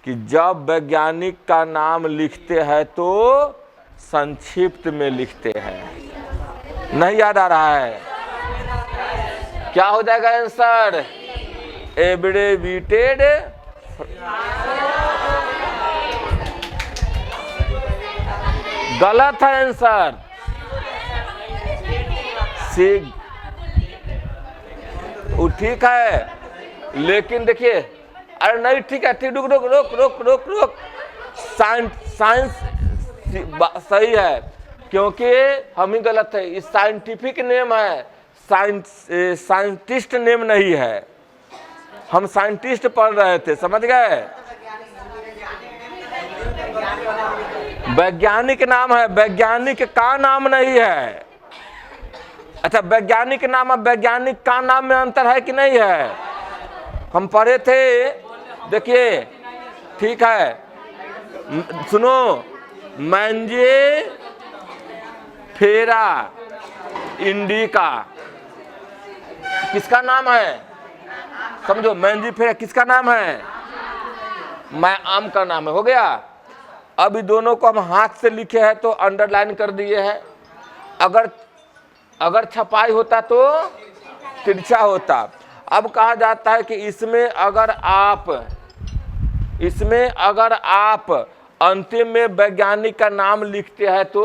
कि जब वैज्ञानिक का नाम लिखते हैं तो संक्षिप्त में लिखते हैं। नहीं याद आ रहा है? क्या हो जाएगा आंसर, एब्रिविएटेड। गलत है आंसर, ठीक है, लेकिन देखिए अरे नहीं ठीक है, ठीक, रुक रुक रुक रुक रुक रुक। साइंस सही है, क्योंकि हम ही गलत है। इस साइंटिफिक नेम है, साइंटिस्ट नेम नहीं है। हम साइंटिस्ट पढ़ रहे थे, समझ गए? वैज्ञानिक नाम है, वैज्ञानिक का नाम नहीं है। अच्छा, वैज्ञानिक नाम है, वैज्ञानिक का नाम में अंतर है कि नहीं है? हम पढ़े थे, देखिए ठीक है, सुनो, मैंजे फेरा इंडिका किसका नाम है? समझो, मैंजी फेरा किसका नाम है? मैं आम का नाम है। हो गया। अब इन दोनों को हम हाथ से लिखे हैं तो अंडरलाइन कर दिए हैं। अगर छपाई होता तो तिरछा होता। अब कहा जाता है कि इसमें अगर आप अंतिम में वैज्ञानिक का नाम लिखते हैं तो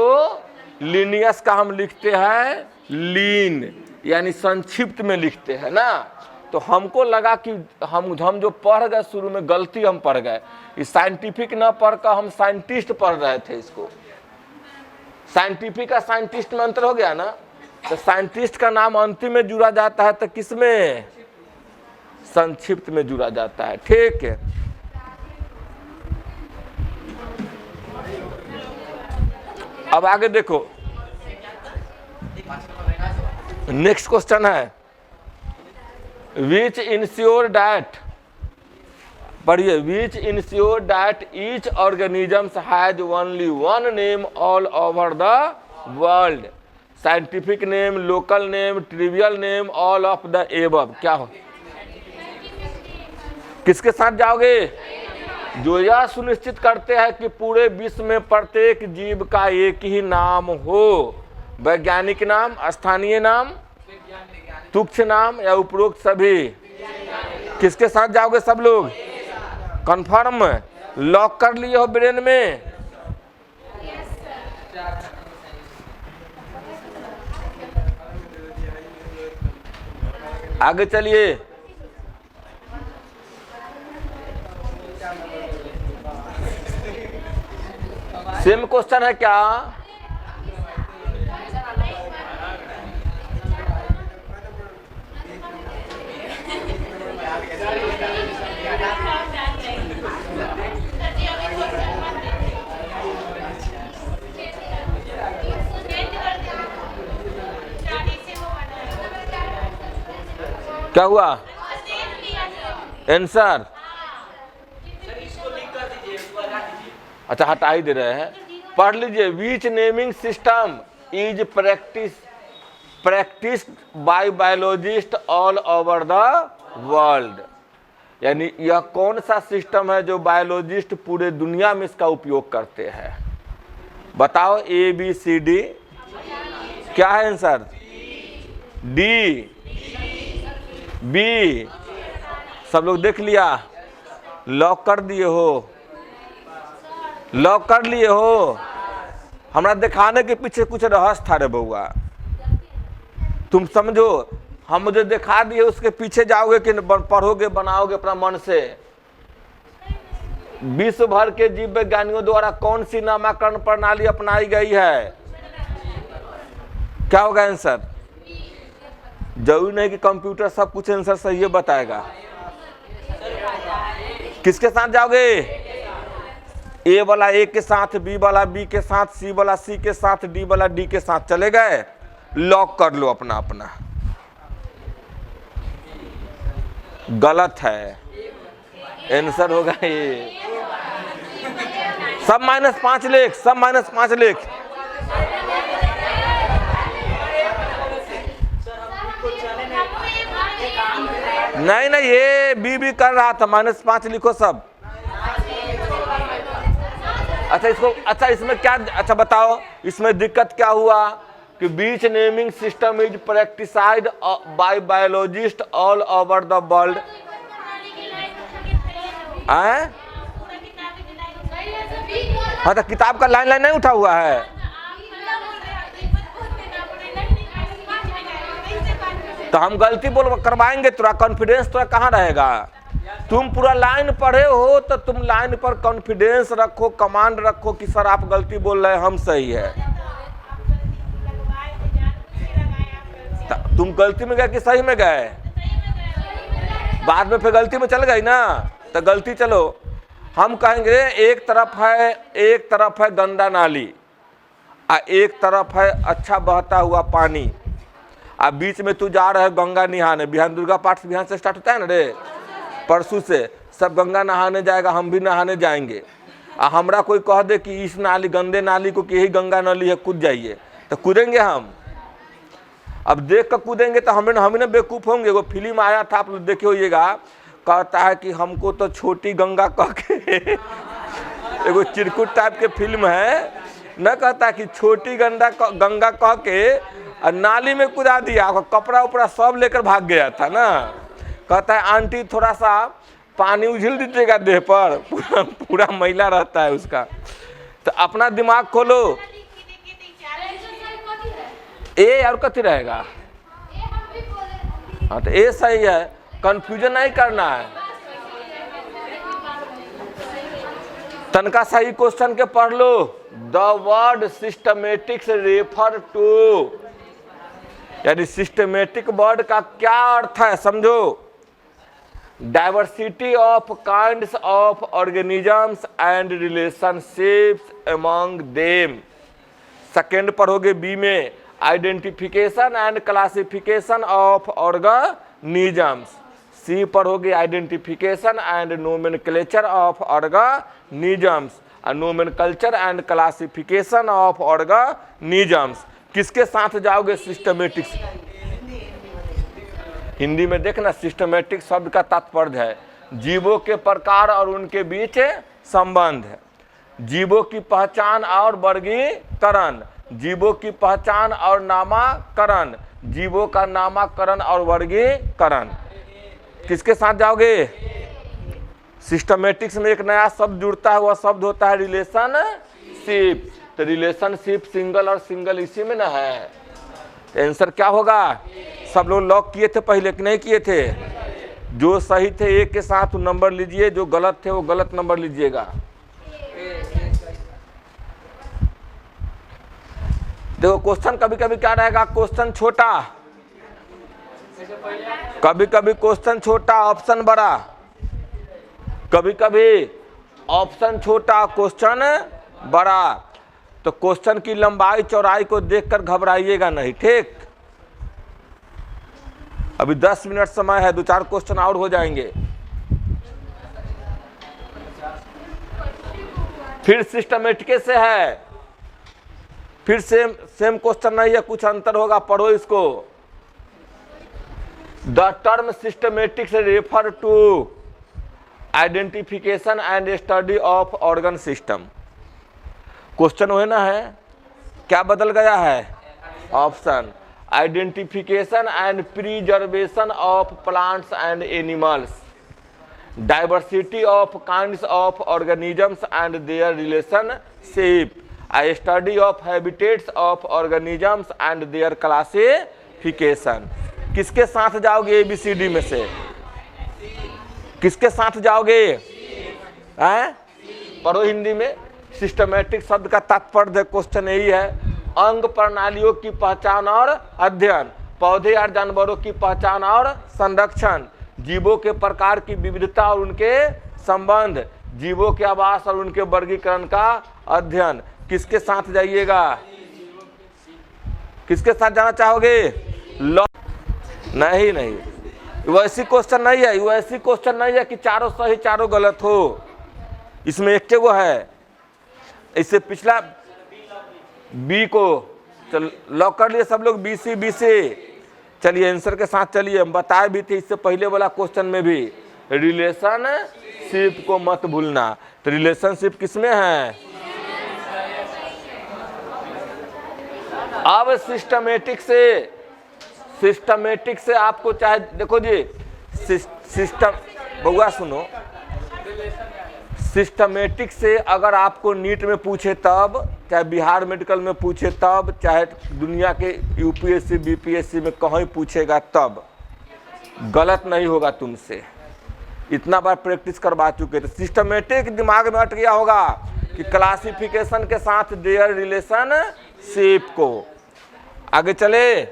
लीनियस का हम लिखते हैं लीन, यानी संक्षिप्त में लिखते हैं ना। तो हमको लगा कि हम जो पढ़ गए शुरू में गलती हम पढ़ गए। इस साइंटिफिक न पढ़कर हम साइंटिस्ट पढ़ रहे थे इसको। साइंटिफिक का साइंटिस्ट में अंतर हो गया ना। तो साइंटिस्ट का नाम अंतिम में जुड़ा जाता है तो किसमें? संक्षिप्त में जुड़ा जाता है। ठीक है, अब आगे देखो, नेक्स्ट क्वेश्चन है विच इंश्योर डैट, पढ़िए, which ensure that each organisms has only one name all over the world. Scientific name, local name, trivial name, all of the above. क्या हो, किसके साथ जाओगे? जो यह सुनिश्चित करते हैं कि पूरे विश्व में प्रत्येक जीव का एक ही नाम हो। वैज्ञानिक नाम, स्थानीय नाम, तुच्छ नाम या उपरोक्त सभी। किसके साथ जाओगे सब लोग? कंफर्म लॉक कर लिए हो ब्रेन में? आगे चलिए, सेम क्वेश्चन है क्या? क्या हुआ? आंसर अच्छा हटा ही दे रहे हैं, पढ़ लीजिए। Which naming system is practised by biologist all over the world. यानी यह कौन सा सिस्टम है जो बायोलॉजिस्ट पूरे दुनिया में इसका उपयोग करते हैं? बताओ, ए बी सी डी। क्या है आंसर? D, B. सब लोग देख लिया? लॉक कर दिए हो? लॉक कर लिए हो? हमरा दिखाने के पीछे कुछ रहस्य था रे बउआ। तुम समझो, हम मुझे दिखा दिए, उसके पीछे जाओगे कि पढ़ोगे, बनाओगे अपना मन से। विश्व भर के जीव वैज्ञानिकों द्वारा कौन सी नामकरण प्रणाली अपनाई गई है? क्या होगा आंसर? जरूरी नहीं कि कंप्यूटर सब कुछ आंसर सही बताएगा। किसके साथ जाओगे? ए वाला ए के साथ, बी वाला बी के साथ, सी वाला सी के साथ, डी वाला डी के साथ। चले गए? लॉक कर लो अपना अपना। गलत है, आंसर होगा ये। सब -5 लिख, सब -5 लिख। नहीं, ये बी कर रहा था, -5 लिखो सब। अच्छा इसमें क्या, अच्छा बताओ इसमें दिक्कत क्या हुआ? कि which naming system is practised by biologist all over the world. हाँ तो किताब का लाइन नहीं उठा हुआ है। तो हम गलती बोल करवाएंगे, तेरा कॉन्फिडेंस तो कहाँ रहेगा? तुम पूरा लाइन पढ़े हो तो तुम लाइन पर कॉन्फिडेंस रखो, कमांड रखो कि सर आप गलती बोल रहे हैं, हम सही है। तुम गलती में गए कि सही में गए? बाद में फिर गलती में चल गई ना, तो गलती चलो। हम कहेंगे एक तरफ है गंदा नाली और एक तरफ है अच्छा बहता हुआ पानी, अब बीच में तू जा रहा है गंगा नहाने। बिहान दुर्गा पाठ बिहान से स्टार्ट होता है ना रे, परसों से सब गंगा नहाने जाएगा, हम भी नहाने जाएंगे। हमरा कोई कह दे कि इस नाली गंदे नाली को कि यही गंगा नाली है, कूद जाइए, तो कूदेंगे हम? अब देख कर कूदेंगे तो हमें ना बेवकूफ़ होंगे। वो फिल्म आया था, आप लोग देखे होइएगा, कहता है कि हमको तो छोटी गंगा कह के एगो चिरकुट टाइप के फिल्म है, न कहता कि छोटी गंगा कह के और नाली में कूदा दिया, कपड़ा उपड़ा सब लेकर भाग गया था ना। कहता है आंटी थोड़ा सा पानी उझिल दीजिएगा देह पर, पूरा मैला रहता है उसका। तो अपना दिमाग खोलो। ए और कथी रहेगा? हाँ तो ए सही है, कंफ्यूजन नहीं करना है। तनका सही क्वेश्चन के पढ़ लो। The word systematics refer to, यानी सिस्टमेटिक वर्ड का क्या अर्थ है समझो। Diversity of kinds of organisms and relationships among them. Second पढ़ोगे बी में, identification and classification of organisms. C पढ़ोगे identification and nomenclature of organisms, nomenclature and classification of organisms. किसके साथ जाओगे? सिस्टमेटिक्स। हिंदी में देखना, सिस्टमेटिक शब्द का तात्पर्य है जीवों के प्रकार और उनके बीच संबंध, जीवों की पहचान और वर्गीकरण, जीवों की पहचान और नामाकरण, जीवों का नामाकरण और वर्गीकरण। किसके साथ जाओगे? सिस्टमेटिक्स में एक नया शब्द जुड़ता है, वह शब्द होता है रिलेशनशिप। तो रिलेशनशिप सिंगल और सिंगल इसी में ना है। तो आंसर क्या होगा? सब लोग लॉक किए थे पहले कि नहीं किए थे? जो सही थे एक के साथ नंबर लीजिए, जो गलत थे वो गलत नंबर लीजिएगा। देखो क्वेश्चन कभी कभी क्या रहेगा, क्वेश्चन छोटा, कभी कभी क्वेश्चन छोटा ऑप्शन बड़ा, कभी कभी ऑप्शन छोटा क्वेश्चन बड़ा। तो क्वेश्चन की लंबाई चौड़ाई को देखकर घबराइएगा नहीं, ठीक। अभी 10 मिनट समय है, 2-4 क्वेश्चन और हो जाएंगे। फिर सिस्टमेटिक से है, फिर सेम क्वेश्चन नहीं है, कुछ अंतर होगा, पढ़ो इसको। The term systematics refer to identification and study of organ system. Question है ना है, क्या बदल गया है? Option. Identification and preservation of plants and animals, diversity of kinds of organisms and their relationship, a study of habitats of organisms and their classification। किसके साथ जाओगे ABCD में से? किसके साथ जाओगे? हैं? पढ़ो हिंदी में। सिस्टमेटिक शब्द का तात्पर्य क्वेश्चन यही है, अंग प्रणालियों की पहचान और अध्ययन, पौधे और जानवरों की पहचान और संरक्षण, जीवों के प्रकार की विविधता और उनके संबंध, जीवों के आवास और उनके वर्गीकरण का अध्ययन। किसके साथ जाइएगा? किसके साथ जाना चाहोगे? नहीं नहीं, वैसी क्वेश्चन नहीं है, वैसी क्वेश्चन नहीं है कि चारों सही चारों गलत हो। इसमें एक वो है, इससे पिछला बी को लॉक कर लिए सब लोग, बी से। चलिए आंसर के साथ चलिए, हम बताए भी थे इससे पहले वाला क्वेश्चन में भी, रिलेशनशिप को मत भूलना। तो रिलेशनशिप किसमें है? अब सिस्टमेटिक से आपको चाहे देखो जी, सिस्टम बउआ सुनो, सिस्टमेटिक से अगर आपको नीट में पूछे तब, चाहे बिहार मेडिकल में पूछे तब, चाहे दुनिया के यूपीएससी बीपीएससी में कहीं पूछेगा तब, गलत नहीं होगा तुमसे। इतना बार प्रैक्टिस करवा चुके थे। सिस्टमेटिक दिमाग में अट गया होगा कि क्लासिफिकेशन के साथ देयर रिलेशनशिप को। आगे चले,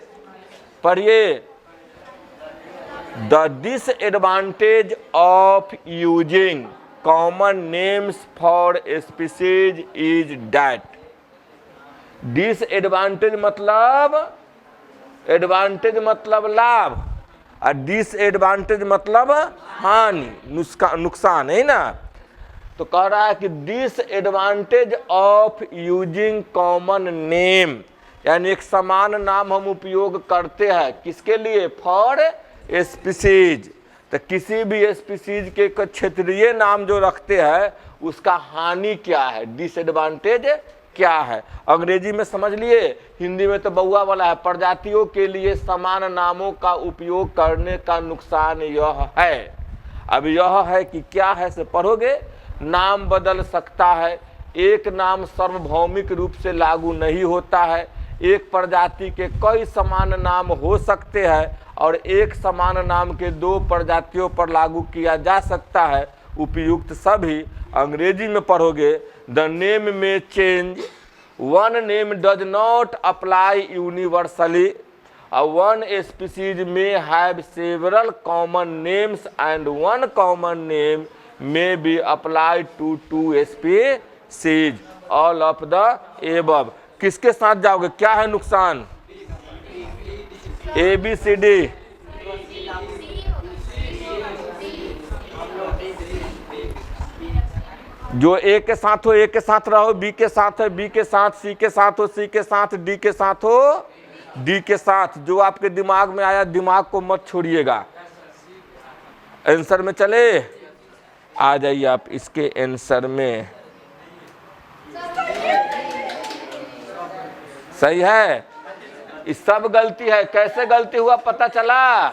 पढ़िए। The disadvantage of using common names for species is that. Disadvantage मतलब, एडवांटेज मतलब लाभ और डिसएडवांटेज मतलब हानि, नुकसान है ना। तो कह रहा है कि disadvantage of using common name, यानी एक समान नाम हम उपयोग करते हैं किसके लिए, फॉर स्पीसीज। तो किसी भी स्पीसीज के क्षेत्रीय नाम जो रखते हैं उसका हानि क्या है, डिसएडवांटेज क्या है। अंग्रेजी में समझ लिए, हिंदी में तो बउआ वाला है। प्रजातियों के लिए समान नामों का उपयोग करने का नुकसान यह है। अब यह है कि क्या है से पढ़ोगे। नाम बदल सकता है, एक नाम सार्वभौमिक रूप से लागू नहीं होता है। एक प्रजाति के कई समान नाम हो सकते हैं और एक समान नाम के दो प्रजातियों पर लागू किया जा सकता है। उपयुक्त सभी अंग्रेजी में पढ़ोगे। The name may change, one name does not apply universally, one species may have several common names and one common name may be applied to two species, all of the above। किसके साथ जाओगे, क्या है नुकसान, ABCD। जो A के साथ हो A के साथ रहो, B के साथ है B के साथ, C के साथ हो C के साथ, D के साथ हो D के साथ। जो आपके दिमाग में आया दिमाग को मत छोड़िएगा। आंसर में चले, आ जाइए आप इसके आंसर में। सही है, ये सब गलती है। कैसे गलती हुआ पता चला,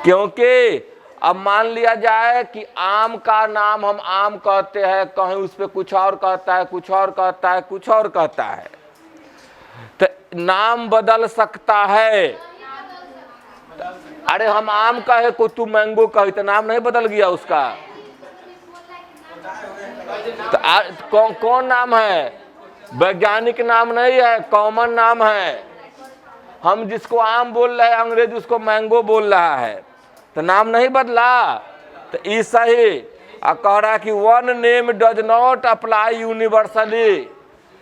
क्योंकि अब मान लिया जाए कि आम का नाम हम आम कहते हैं, कहीं उस पर कुछ और कहता है, कुछ और कहता है, कुछ और कहता है, तो नाम बदल सकता है। अरे हम आम कहे को तू मैंगो कहे तो नाम नहीं बदल गया उसका। तो कौन नाम है, वैज्ञानिक नाम नहीं है, कॉमन नाम है। हम जिसको आम बोल रहे हैं अंग्रेज उसको मैंगो बोल रहा है, तो नाम नहीं बदला। तो ये सही। कह रहा कि one name does not apply universally,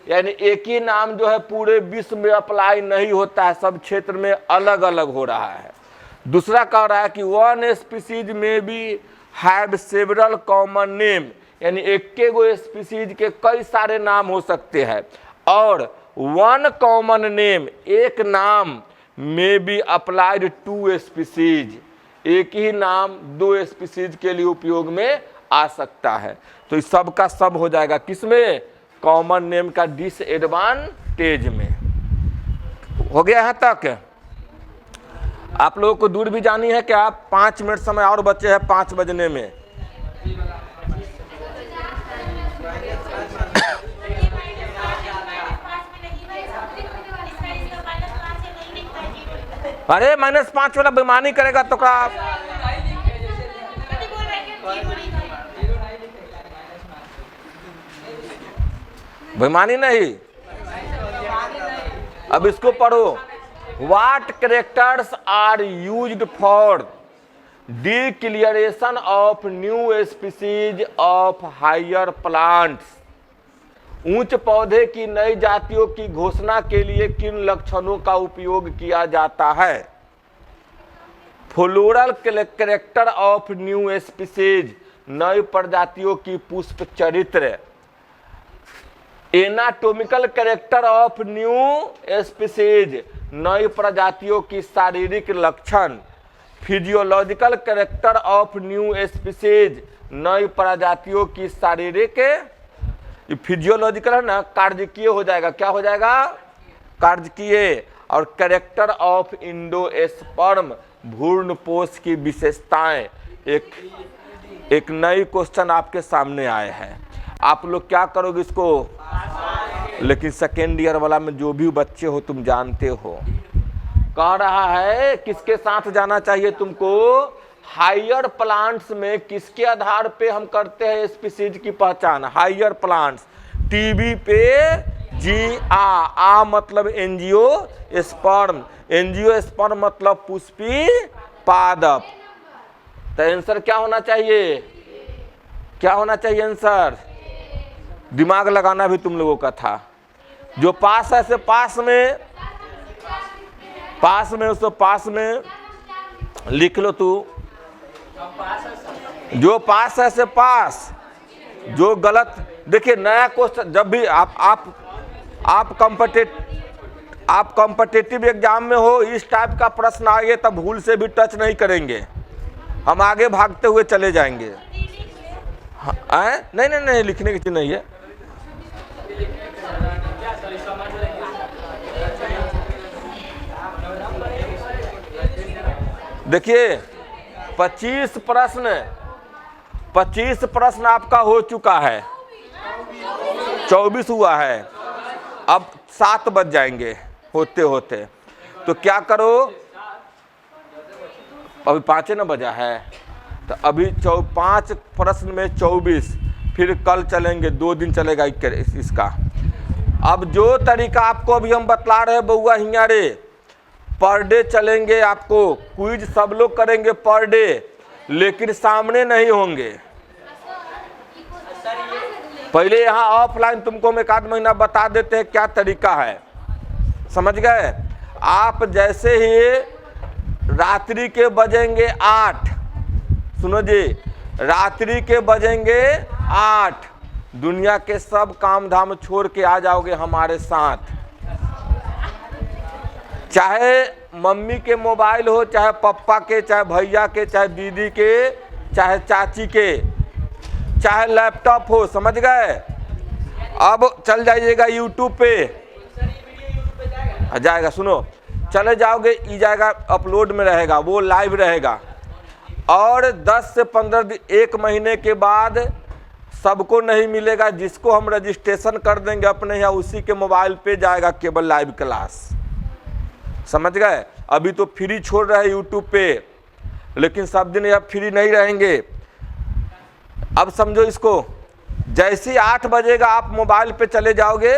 यानी एक ही नाम जो है पूरे विश्व में अप्लाई नहीं होता है, सब क्षेत्र में अलग अलग हो रहा है। दूसरा कह रहा है कि वन स्पीसीज में भी हैव सेवरल कॉमन नेम, यानी एक के गो स्पीसीज के कई सारे नाम हो सकते हैं। और वन कॉमन नेम, एक नाम में बी अप्लाइड टू स्पीसीज, एक ही नाम दो स्पीसीज के लिए उपयोग में आ सकता है। तो इस सब का सब हो जाएगा किसमें, कॉमन नेम का डिसएडवांटेज में। हो गया यहाँ तक। आप लोगों को दूर भी जानी है कि आप 5 मिनट समय और बचे हैं 5 बजने में। अरे -5 वाला बेईमानी करेगा तो क्या, बेईमानी नहीं। अब इसको पढ़ो। What characters are used for declaration of new species of higher plants? ऊंच पौधे की नई जातियों की घोषणा के लिए किन लक्षणों का उपयोग किया जाता है? Floral character of new species, नई प्रजातियों की पुष्प चरित्र। Anatomical character of new species, नई प्रजातियों की शारीरिक लक्षण। Physiological character of new species, नई प्रजातियों की शारीरिक, फिजियोलॉजिकल है ना, कार्जिकीय हो जाएगा। क्या हो जाएगा, कार्जिकीय। और कैरेक्टर ऑफ इंडोस्पर्म, भ्रूणपोष की विशेषताएं। एक नई क्वेश्चन आपके सामने आए हैं, आप लोग क्या करोगे इसको। लेकिन सेकेंड ईयर वाला में जो भी बच्चे हो तुम जानते हो कह रहा है किसके साथ जाना चाहिए तुमको, हायर प्लांट्स में। किसके आधार पे हम करते हैं स्पीसीज की पहचान, हायर प्लांट्स। टीबी पे जी आ मतलब एंजियो स्पर्म, एंजियो स्पर्म मतलब पुष्पी पादप। तो आंसर क्या होना चाहिए, क्या होना चाहिए आंसर? दिमाग लगाना भी तुम लोगों का था। जो पास है से पास में, पास में उसको पास में लिख लो तू। जो पास है से पास, जो गलत, देखिए नया क्वेश्चन जब भी आप कॉम्पिटिटिव एग्जाम में हो, इस टाइप का प्रश्न आए तब भूल से भी टच नहीं करेंगे, हम आगे भागते हुए चले जाएंगे। नहीं नहीं नहीं, लिखने की चीज नहीं है। देखिए 25 प्रश्न आपका हो चुका है, 24 हुआ है, अब 7 बज जाएंगे होते होते। तो क्या करो, अभी 5 न बजा है, तो अभी 5 प्रश्न में 24, फिर कल चलेंगे, 2 दिन चलेगा इसका। अब जो तरीका आपको अभी हम बतला रहे बउआ हियारे, पर डे चलेंगे, आपको क्विज सब लोग करेंगे पर डे, लेकिन सामने नहीं होंगे। पहले यहाँ ऑफलाइन तुमको हम 1 आध महीना बता देते हैं क्या तरीका है, समझ गए? आप जैसे ही रात्रि के बजेंगे 8, सुनो जी, रात्रि के बजेंगे 8, दुनिया के सब काम धाम छोड़ के आ जाओगे हमारे साथ। चाहे मम्मी के मोबाइल हो, चाहे पापा के, चाहे भैया के, चाहे दीदी के, चाहे चाची के, चाहे लैपटॉप हो, समझ गए? अब चल जाइएगा यूट्यूब पे, जाएगा, सुनो, चले जाओगे, ई जाएगा, अपलोड में रहेगा, वो लाइव रहेगा। और 10 से 15 दिन, 1 महीने के बाद सबको नहीं मिलेगा, जिसको हम रजिस्ट्रेशन कर देंगे अपने यहाँ, उसी के मोबाइल पे जाएगा केवल लाइव क्लास, समझ गए? अभी तो फ्री छोड़ रहे हैं यूट्यूब पे, लेकिन सब दिन अब फ्री नहीं रहेंगे। अब समझो इसको, जैसे 8 बजेगा आप मोबाइल पे चले जाओगे।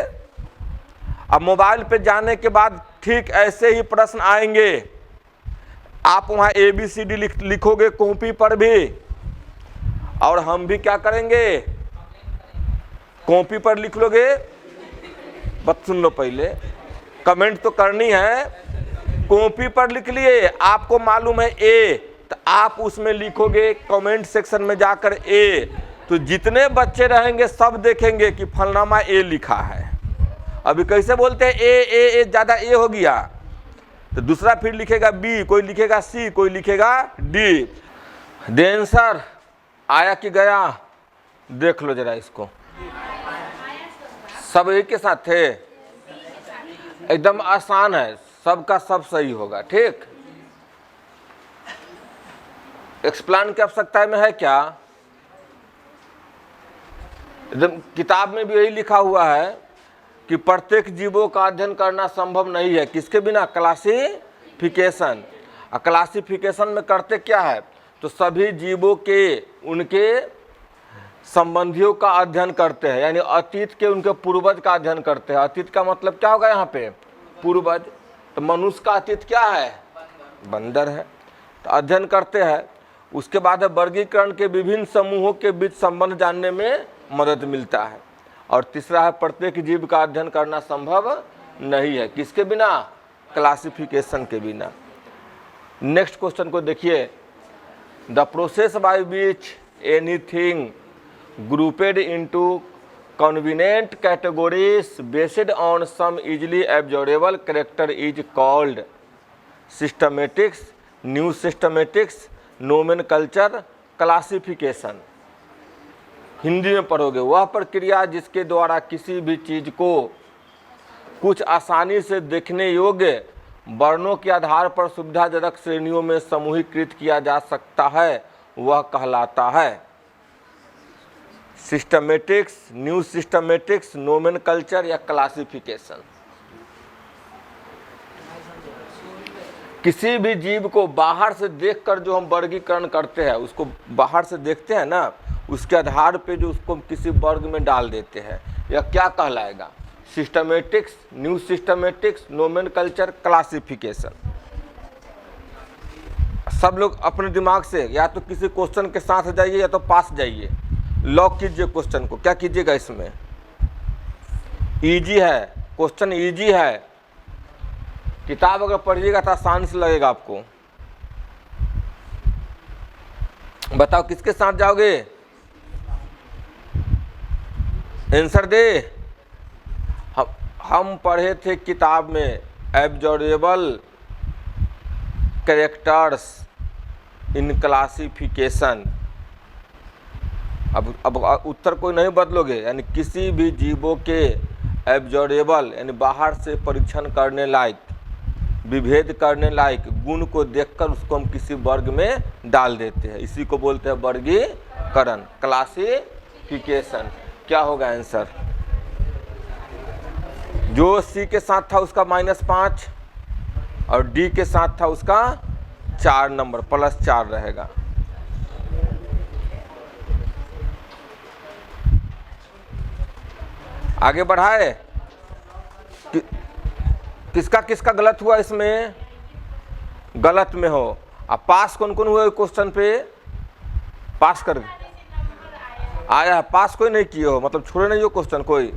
अब मोबाइल पे जाने के बाद ठीक ऐसे ही प्रश्न आएंगे, आप वहाँ ABCD लिखोगे कॉपी पर भी, और हम भी क्या करेंगे, कॉपी पर लिख लोगे। बस सुन लो, पहले कमेंट तो करनी है। कॉपी पर लिख लिए, आपको मालूम है A, तो आप उसमें लिखोगे कमेंट सेक्शन में जाकर A, तो जितने बच्चे रहेंगे सब देखेंगे कि फलनामा A लिखा है। अभी कैसे बोलते हैं ए ज़्यादा A हो गया, तो दूसरा फिर लिखेगा B, कोई लिखेगा C, कोई लिखेगा D। द आंसर आया कि गया, देख लो जरा इसको। सब एक के साथ थे, एकदम आसान है, सबका सब सही होगा, ठीक। एक्सप्लेन की आवश्यकता में है क्या? एकदम किताब में भी यही लिखा हुआ है कि प्रत्येक जीवों का अध्ययन करना संभव नहीं है किसके बिना, क्लासिफिकेशन। और क्लासिफिकेशन में करते क्या है, तो सभी जीवों के उनके संबंधियों का अध्ययन करते हैं, यानी अतीत के उनके पूर्वज का अध्ययन करते हैं। अतीत का मतलब क्या होगा यहाँ पे, पूर्वज। तो मनुष्य का अतीत क्या है, बंदर है, तो अध्ययन करते हैं। उसके बाद है वर्गीकरण के विभिन्न समूहों के बीच संबंध जानने में मदद मिलता है। और तीसरा है प्रत्येक जीव का अध्ययन करना संभव नहीं है किसके बिना, क्लासिफिकेशन के बिना। नेक्स्ट क्वेश्चन को देखिए, the process by which anything grouped into convenient categories based on some easily observable character is called systematics, new systematics, nomenclature, classification। Hindi में पढ़ोगे, वह प्रक्रिया जिसके द्वारा किसी भी चीज को कुछ आसानी से देखने योग्य वर्णों के आधार पर सुविधाजनक श्रेणियों में समूहीकृत किया जा सकता है, वह कहलाता है सिस्टमेटिक्स, न्यू सिस्टमेटिक्स, नोमेनकल्चर या क्लासिफिकेशन। किसी भी जीव को बाहर से देखकर जो हम वर्गीकरण करते हैं, उसको बाहर से देखते हैं ना, उसके आधार पे जो उसको किसी वर्ग में डाल देते हैं, यह क्या कहलाएगा? Systematics, new systematics, nomenclature, classification. सब लोग अपने दिमाग से या तो किसी क्वेश्चन के साथ जाइए या तो पास जाइए, लॉक कीजिए क्वेश्चन को। क्या कीजिएगा इसमें? इजी है क्वेश्चन, इजी है। किताब अगर पढ़िएगा तो आसान से लगेगा आपको। बताओ किसके साथ जाओगे? आंसर दे। हम पढ़े थे किताब में एब्जॉर्बेबल कैरेक्टर्स इन क्लासिफिकेशन। अब उत्तर कोई नहीं बदलोगे, यानी किसी भी जीवों के एब्जॉर्बेबल यानी बाहर से परीक्षण करने लायक, विभेद करने लायक गुण को देखकर उसको हम किसी वर्ग में डाल देते हैं, इसी को बोलते हैं वर्गीकरण, क्लासिफिकेशन। क्या होगा आंसर? जो सी के साथ था उसका -5 और डी के साथ था उसका 4 नंबर, +4 रहेगा। आगे बढ़ाए। किसका किसका गलत हुआ इसमें? गलत में हो। अब पास कौन कौन हुआ क्वेश्चन पे? पास कर आया, पास कोई नहीं किए हो, मतलब छोड़े नहीं हो क्वेश्चन कोई।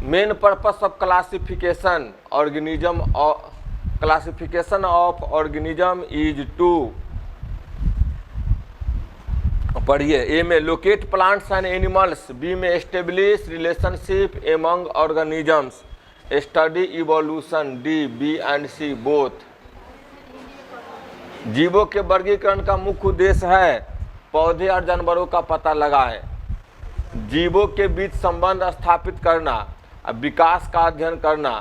Main purpose of classification organism, classification of organism is to, पढ़िए। ए में locate plants and animals, B में establish relationship among organisms, study evolution, D B and C both. जीवों के वर्गीकरण का मुख्य उद्देश्य है पौधे और जानवरों का पता लगाएं, जीवों के बीच संबंध स्थापित करना, विकास का अध्ययन करना,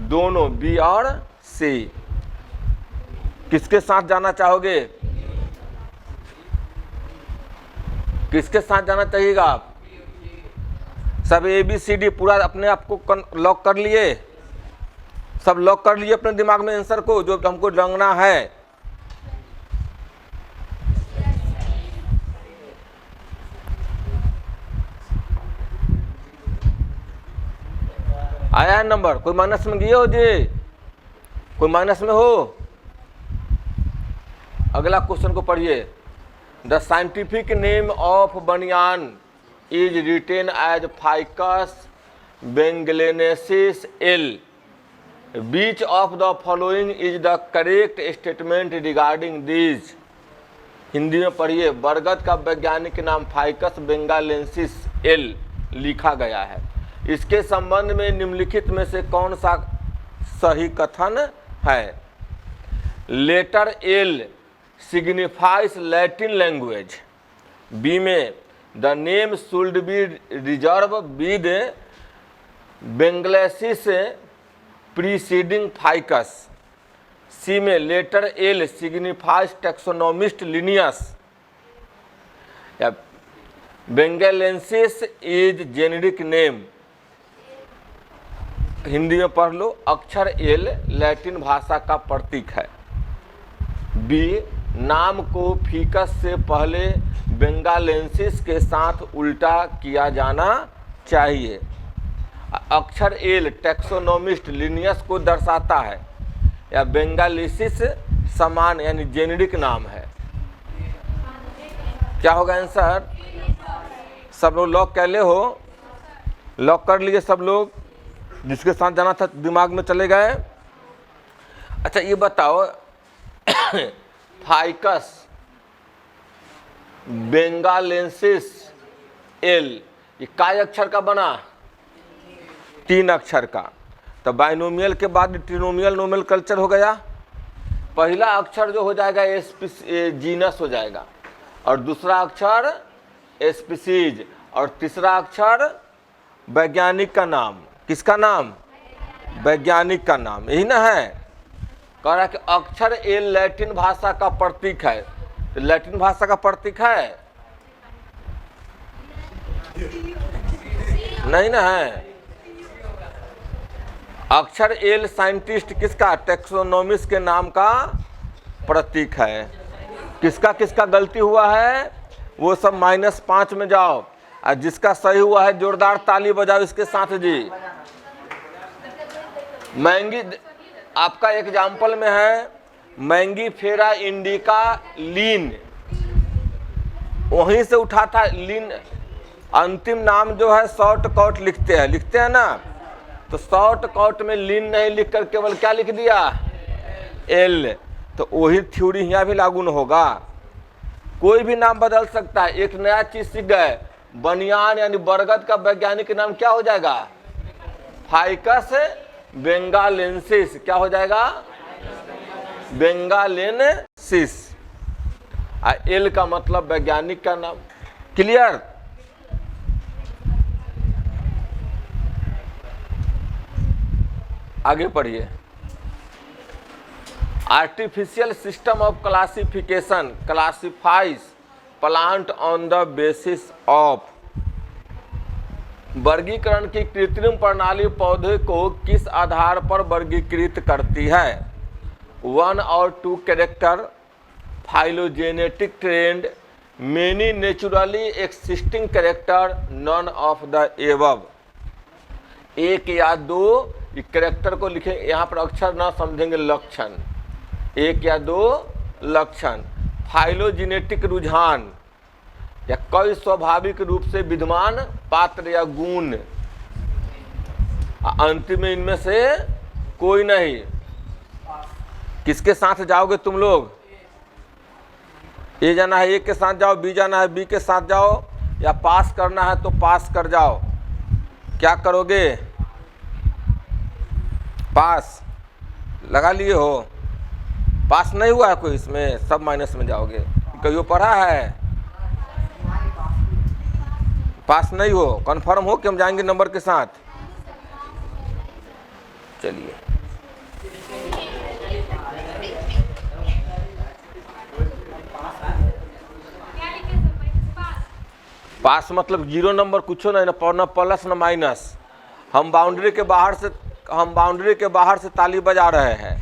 दोनों बी और सी। किसके साथ जाना चाहोगे? किसके साथ जाना चाहिएगा आप? सब ABCD पूरा अपने आप को लॉक कर लिए? सब लॉक कर लिए अपने दिमाग में आंसर को जो हमको रंगना है? आया है नंबर? कोई माइनस में गए हो जी? कोई माइनस में हो? अगला क्वेश्चन को पढ़िए। The scientific name of banyan is written as Ficus benghalensis L. Which of the following is the correct statement regarding this. Hindi में पढ़िए। बरगद का वैज्ञानिक नाम फाइकस बेंगालेंसिस एल लिखा गया है। इसके संबंध में निम्नलिखित में से कौन सा सही कथन है? Letter L signifies Latin language. B में the name should be reserved with Bengalesis preceding ficus. C में letter L signifies taxonomist Linnaeus. Bengalensis is generic name. Hindi में पढ़ लो। अक्षर L लैटिन भाषा का प्रतीक है। B नाम को फीकस से पहले बेंगालेंसिस के साथ उल्टा किया जाना चाहिए। अक्षर एल टैक्सोनोमिस्ट लिनियस को दर्शाता है, या बेंगालेंसिस समान यानी जेनेरिक नाम है। क्या होगा आंसर? सब लोग लॉक कर ले हो? लॉक कर लिए सब लोग? जिसके साथ जाना था दिमाग में चले गए। अच्छा ये बताओ फाइकस बेंगालेंसिस एल ये काय अक्षर का बना? 3 अक्षर का। तो बाइनोमियल के बाद ट्रिनोमियल नोमेनकल्चर हो गया। पहला अक्षर जो हो जाएगा जीनस हो जाएगा, और दूसरा अक्षर स्पीसीज, और तीसरा अक्षर वैज्ञानिक का नाम। किसका नाम? वैज्ञानिक का नाम। यही ना है? कह रहा है कि अक्षर एल लैटिन भाषा का प्रतीक है। तो लैटिन भाषा का प्रतीक है? नहीं ना है? अक्षर एल साइंटिस्ट किसका, टैक्सोनॉमिस्ट के नाम का प्रतीक है। किसका किसका गलती हुआ है वो सब -5 में जाओ, और जिसका सही हुआ है जोरदार ताली बजाओ इसके साथ जी। मैंगी आपका एग्जाम्पल में है मैंगी फेरा इंडिका लीन, वहीं से उठा था लीन। अंतिम नाम जो है शॉर्ट कट लिखते हैं ना, तो शॉर्ट कट में लीन नहीं लिखकर केवल क्या लिख दिया, एल। तो वही थ्योरी यहाँ भी लागू न होगा। कोई भी नाम बदल सकता है। एक नया चीज सीख गए, बनियान यानी बरगद का वैज्ञानिक नाम क्या हो जाएगा, फाइकस बेंगालेंसिस। क्या हो जाएगा, बेंगालेंसिस। एल का मतलब वैज्ञानिक का नाम। क्लियर। आगे पढ़िए। Artificial system of classification classifies plant on the basis of. वर्गीकरण की कृत्रिम प्रणाली पौधे को किस आधार पर वर्गीकृत करती है, 1 और 2 character, phylogenetic trend, many naturally existing character, none of the above. एक या दो कैरेक्टर को लिखें, यहाँ पर अक्षर ना समझेंगे, लक्षण। एक या दो लक्षण। फाइलोजेनेटिक रुझान या कई स्वाभाविक रूप से विद्यमान पात्र या गुण। अंतिम में इनमें से कोई नहीं। किसके साथ जाओगे तुम लोग, ए जाना है ए के साथ जाओ, बी जाना है बी के साथ जाओ, या पास करना है तो पास कर जाओ। क्या करोगे, पास लगा लिए हो। पास नहीं हुआ है कोई इसमें, सब माइनस में जाओगे। कहियो पढ़ा है, पास नहीं हो, कंफर्म हो कि हम जाएंगे नंबर के साथ। चलिए पास मतलब 0 नंबर, कुछ नहीं, न प्लस न माइनस। हम बाउंड्री के बाहर से ताली बजा रहे हैं।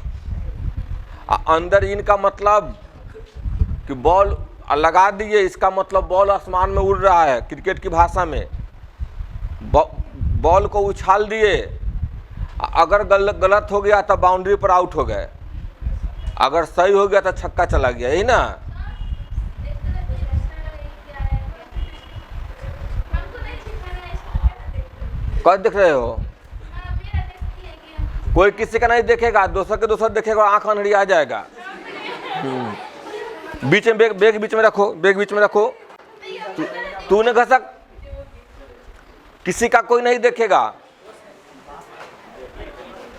अंदर इनका मतलब कि बॉल लगा दिए, इसका मतलब बॉल आसमान में उड़ रहा है। क्रिकेट की भाषा में बॉल को उछाल दिए, अगर गलत हो गया तो बाउंड्री पर आउट हो गए, अगर सही हो गया तो छक्का चला गया, यही ना। कब देख रहे हो, कोई किसी का नहीं देखेगा, दूसर देखेगा, आंख अंधेरी आ जाएगा। बीच में बैग बीच में रखो, बैग बीच में रखो। तू न घसक, किसी का कोई नहीं देखेगा।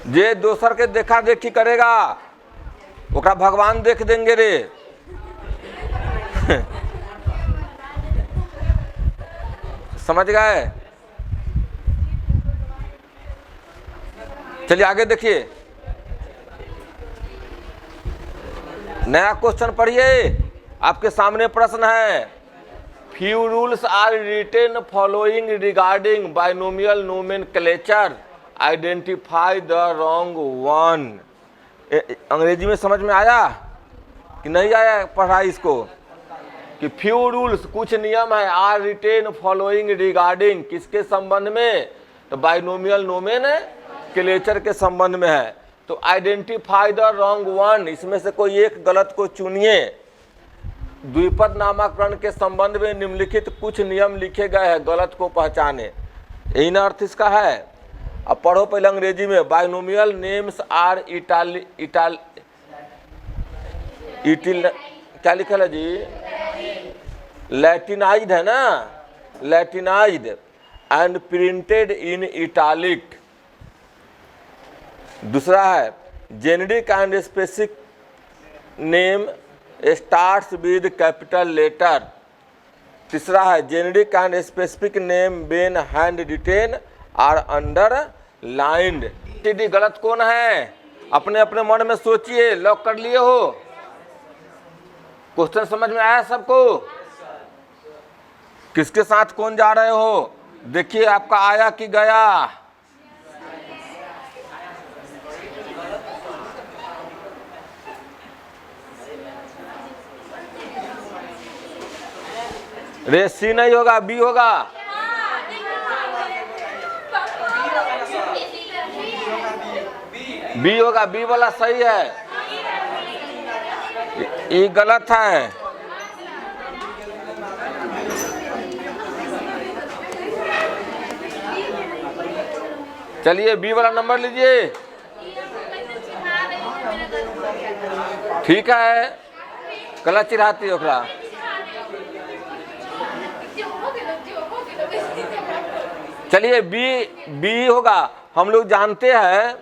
जे दोसर के देखा देखी करेगा ओकरा भगवान देख देंगे रे। समझ गए। चलिए आगे देखिए, नया क्वेश्चन पढ़िए। आपके सामने प्रश्न है, few rules are written following regarding binomial nomenclature, identify the wrong one. अंग्रेजी में समझ में आया कि नहीं आया, पढ़ा इसको कि फ्यू रूल्स कुछ नियम है, आर रिटेन फॉलोइंग रिगार्डिंग किसके संबंध में, तो बाइनोमियल नोमेनक्लेचर के संबंध में है। तो आइडेंटिफाई द रॉन्ग वन, इसमें से कोई एक गलत को चुनिए। द्विपद नामकरण के संबंध में निम्नलिखित कुछ नियम लिखे गए हैं, गलत को पहचाने। यही ना अर्थ इसका है। अब पढ़ो पहले अंग्रेजी में। बाइनोमियल नेम्स आर क्या लिखा है जी, लैटिनाइज्ड है ना, latinised and printed in italic. दूसरा है generic and specific name starts with capital letter. तीसरा है generic and specific name when hand written are underlined. टीडी गलत कौन है, अपने अपने मन में सोचिए। लॉक कर लिए हो, क्वेश्चन समझ में आया सबको। किसके साथ कौन जा रहे हो देखिए, आपका आया कि गया। रे सी नहीं होगा, बी होगा। बी होगा, बी वाला सही है, ये गलत है। चलिए बी वाला नंबर लीजिए। ठीक है, गलत चिढ़ाती ओकरा। चलिए बी होगा। हम लोग जानते हैं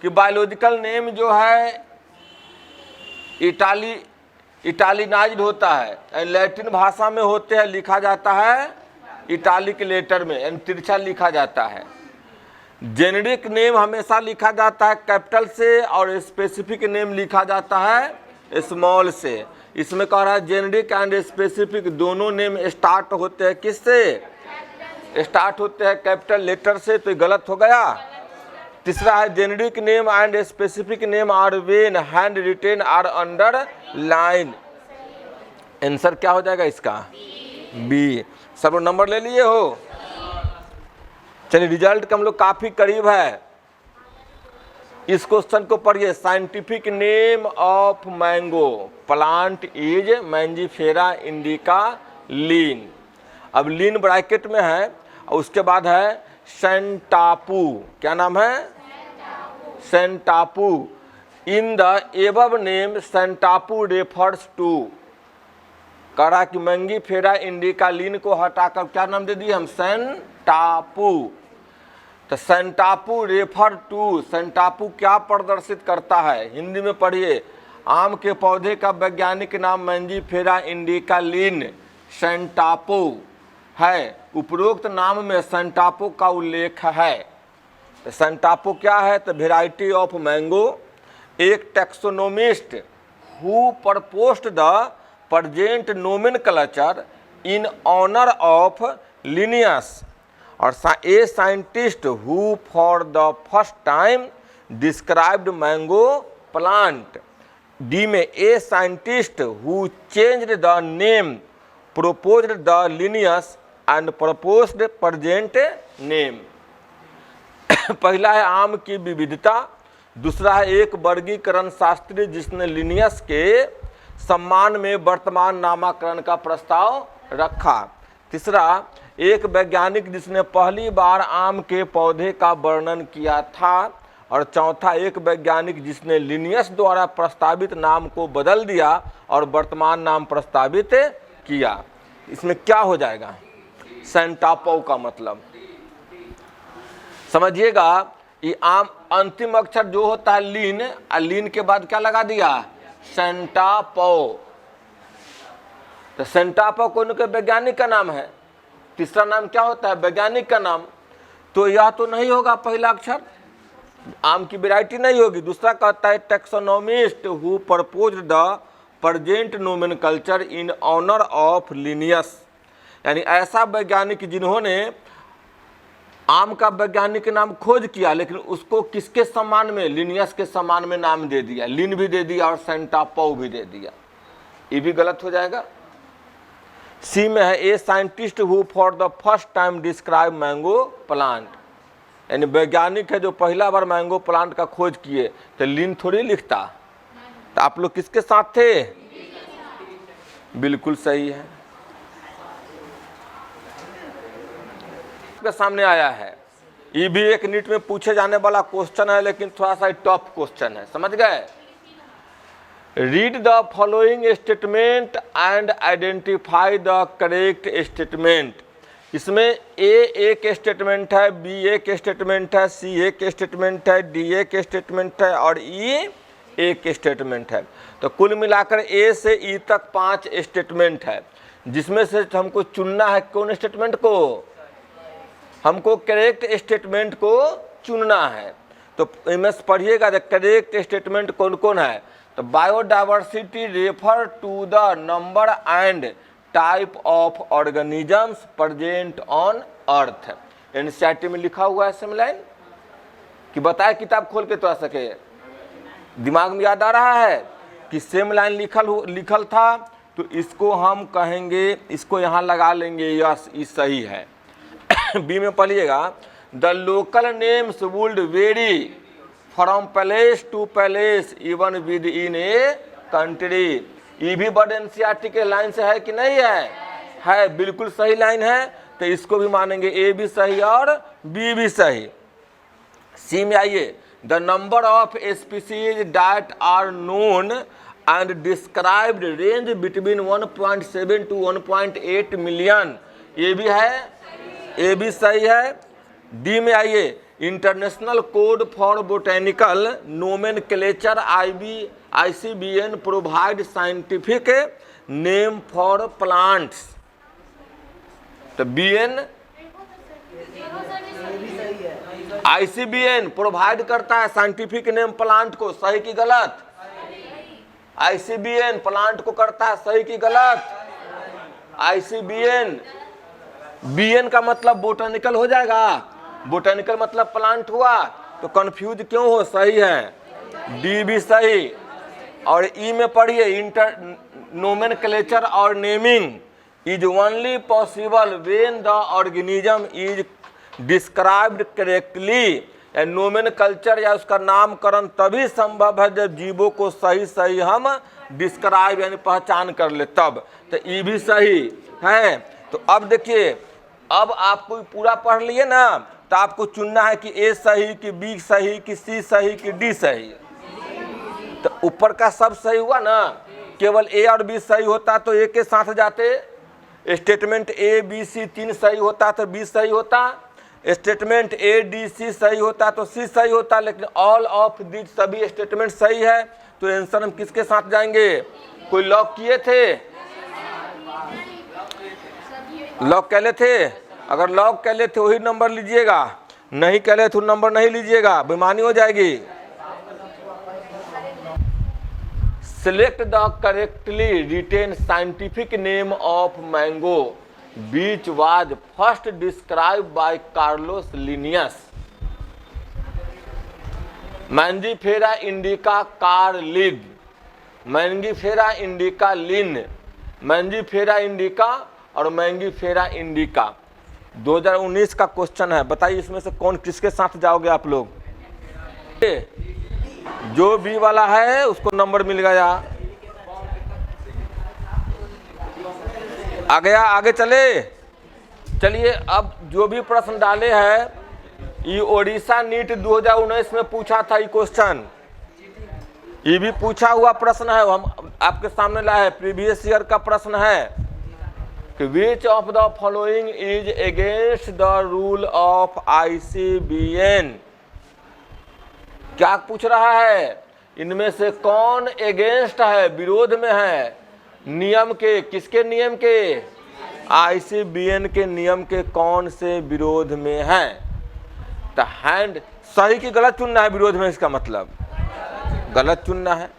कि बायोलॉजिकल नेम जो है इटालिनाइज्ड होता है, लैटिन भाषा में होते हैं, लिखा जाता है इटालिक लेटर में, यानी तिरछा लिखा जाता है। जेनेरिक नेम हमेशा लिखा जाता है कैपिटल से और स्पेसिफिक नेम लिखा जाता है स्मॉल से। इसमें कह रहा है जेनेरिक एंड स्पेसिफिक दोनों नेम स्टार्ट होते हैं किससे? स्टार्ट होते हैं कैपिटल लेटर से, तो ये गलत हो गया। तीसरा है generic name and specific name are when hand written are underline. Answer क्या हो जाएगा इसका? बी। सब लोग नंबर ले लिए हो? चलिए रिजल्ट के हम लोग काफी करीब है। इस क्वेश्चन को पढ़िए। Scientific name of mango plant is Mangifera indica Linn. अब लीन ब्रैकेट में है और उसके बाद है सेंटापू। क्या नाम है? Santapau. In the above name Santapau refers to. कह रहा कि मैंगीफेरा इंडिका लीन को हटाकर क्या नाम दे दिए हम? सेंटापू। तो सेंटापू रेफर टू, सेंटापू क्या प्रदर्शित करता है? हिंदी में पढ़िए। आम के पौधे का वैज्ञानिक नाम मैंजीफेरा इंडिका लीन सेंटापू है। उपरोक्त नाम में सेंटापू का उल्लेख है। तो सेंटापू क्या है? तो वेराइटी ऑफ मैंगो। एक taxonomist who proposed the present nomenclature in honour of Linnaeus. और a scientist who for the first time described mango plant. D में a scientist who changed the name, proposed the Linnaeus and proposed present name. पहला है आम की विविधता। दूसरा है एक वर्गीकरण शास्त्री जिसने लिनियस के सम्मान में वर्तमान नामकरण का प्रस्ताव रखा। तीसरा एक वैज्ञानिक जिसने पहली बार आम के पौधे का वर्णन किया था। और चौथा एक वैज्ञानिक जिसने लिनियस द्वारा प्रस्तावित नाम को बदल दिया और वर्तमान नाम प्रस्तावित किया। इसमें क्या हो जाएगा? सेंटापो का मतलब समझिएगा। ये आम अंतिम अक्षर जो होता है लीन, लीन के बाद क्या लगा दिया? सेंटापो। तो सेंटापो कौन के वैज्ञानिक का नाम है। तीसरा नाम क्या होता है? वैज्ञानिक का नाम। तो यह तो नहीं होगा पहला अक्षर, आम की वैरायटी नहीं होगी। दूसरा कहता है taxonomist who proposed the present nomenclature in honour of Linnaeus, यानी ऐसा वैज्ञानिक जिन्होंने आम का वैज्ञानिक नाम खोज किया लेकिन उसको किसके सम्मान में? लिनियस के सम्मान में नाम दे दिया। लिन भी दे दिया और सेंटापो भी दे दिया। ये भी गलत हो जाएगा। सी में है ए scientist who for the first time describe mango plant, यानी वैज्ञानिक है जो पहला बार मैंगो प्लांट का खोज किए। तो लिन थोड़ी लिखता। तो आप लोग किसके साथ थे? बिल्कुल सही है। के सामने आया है। ये भी एक नीट में पूछे जाने वाला क्वेश्चन है, लेकिन थोड़ा सा टफ क्वेश्चन है, समझ गए। Read the following statement and identify the correct statement. इसमें ए एक स्टेटमेंट है, बी एक स्टेटमेंट है, सी एक स्टेटमेंट है, डी एक स्टेटमेंट है और ई एक स्टेटमेंट है। तो कुल मिलाकर ए से ई तक 5 स्टेटमेंट है, जिसमें से हमको चुनना है कौन स्टेटमेंट को? हमको करेक्ट स्टेटमेंट को चुनना है। तो इनमें पढ़िएगा करेक्ट स्टेटमेंट कौन कौन है। तो biodiversity refer to the number and type of organisms present on earth. NCERT में लिखा हुआ है सेम लाइन कि बताए किताब खोल के तो आ सके। दिमाग में याद आ रहा है कि सेम लाइन लिखल था तो इसको हम कहेंगे, इसको यहाँ लगा लेंगे, यस ये सही है। बी में पढ़िएगा, the local names would vary from place to place even within a country. ये भी बड़े एनसीईआरटी के लाइन से है कि नहीं है? बिल्कुल सही लाइन है, तो इसको भी मानेंगे, ए भी सही और बी भी सही। सी में आइए, the number of species that are known and described range between 1.7 to 1.8 million. ये भी है, ए भी सही है। डी में आइए, international code for botanical nomenclature ICBN provide scientific name for plants. तो BN ICBN प्रोवाइड करता है साइंटिफिक नेम प्लांट को, सही की गलत? ICBN प्लांट को करता है, सही की गलत? ICBN, BN का मतलब बोटेनिकल हो जाएगा, बोटेनिकल मतलब प्लांट हुआ, तो कंफ्यूज क्यों हो? सही है, डी भी सही। और ई में पढ़िए, इंटर नोमेनक्लेचर और naming is only possible when the organism is described correctly. Nomenclature या उसका नामकरण तभी संभव है जब जीवों को सही सही हम डिस्क्राइब यानी पहचान कर ले तब। तो ई भी सही है। तो अब देखिए, अब आपको पूरा पढ़ लिए ना, तो आपको चुनना है कि ए सही कि बी सही कि सी सही कि डी सही। तो ऊपर का सब सही हुआ ना, केवल ए और बी सही होता तो ए के साथ जाते, स्टेटमेंट ए बी सी 3 सही होता तो बी सही होता, स्टेटमेंट ए डी सी सही होता तो सी सही होता, लेकिन ऑल ऑफ दिस सभी स्टेटमेंट सही है, तो आंसर हम किसके साथ जाएंगे? कोई लॉक किए थे? लॉक कर ले थे? अगर लॉक कर ले थे वही नंबर लीजिएगा, नहीं कर ले तो नंबर नहीं लीजिएगा, बेईमानी हो जाएगी। Select the correctly written scientific name of mango which was first described by Carlos Linnaeus. Mangifera indica Carl Lind, Mangifera indica Lin, Mangifera indica और मैंगीफेरा इंडिका। 2019 का क्वेश्चन है, बताइए इसमें से कौन किसके साथ जाओगे आप लोग? जो बी वाला है उसको नंबर मिल गया। आ गया, आगे चले। चलिए, अब जो भी प्रश्न डाले हैं, ये ओडिशा नीट 2019 में पूछा था ये क्वेश्चन, ये भी पूछा हुआ प्रश्न है, हम आपके सामने लाए हैं, प्रीवियस ईयर का प्रश्न है कि which of the following is against the rule of ICBN। क्या पूछ रहा है? इनमें से कौन अगेंस्ट है, विरोध में है नियम के? किसके नियम के? ICBN के नियम के कौन से विरोध में है? तो हैंड सही की गलत चुनना है, विरोध में इसका मतलब गलत चुनना है।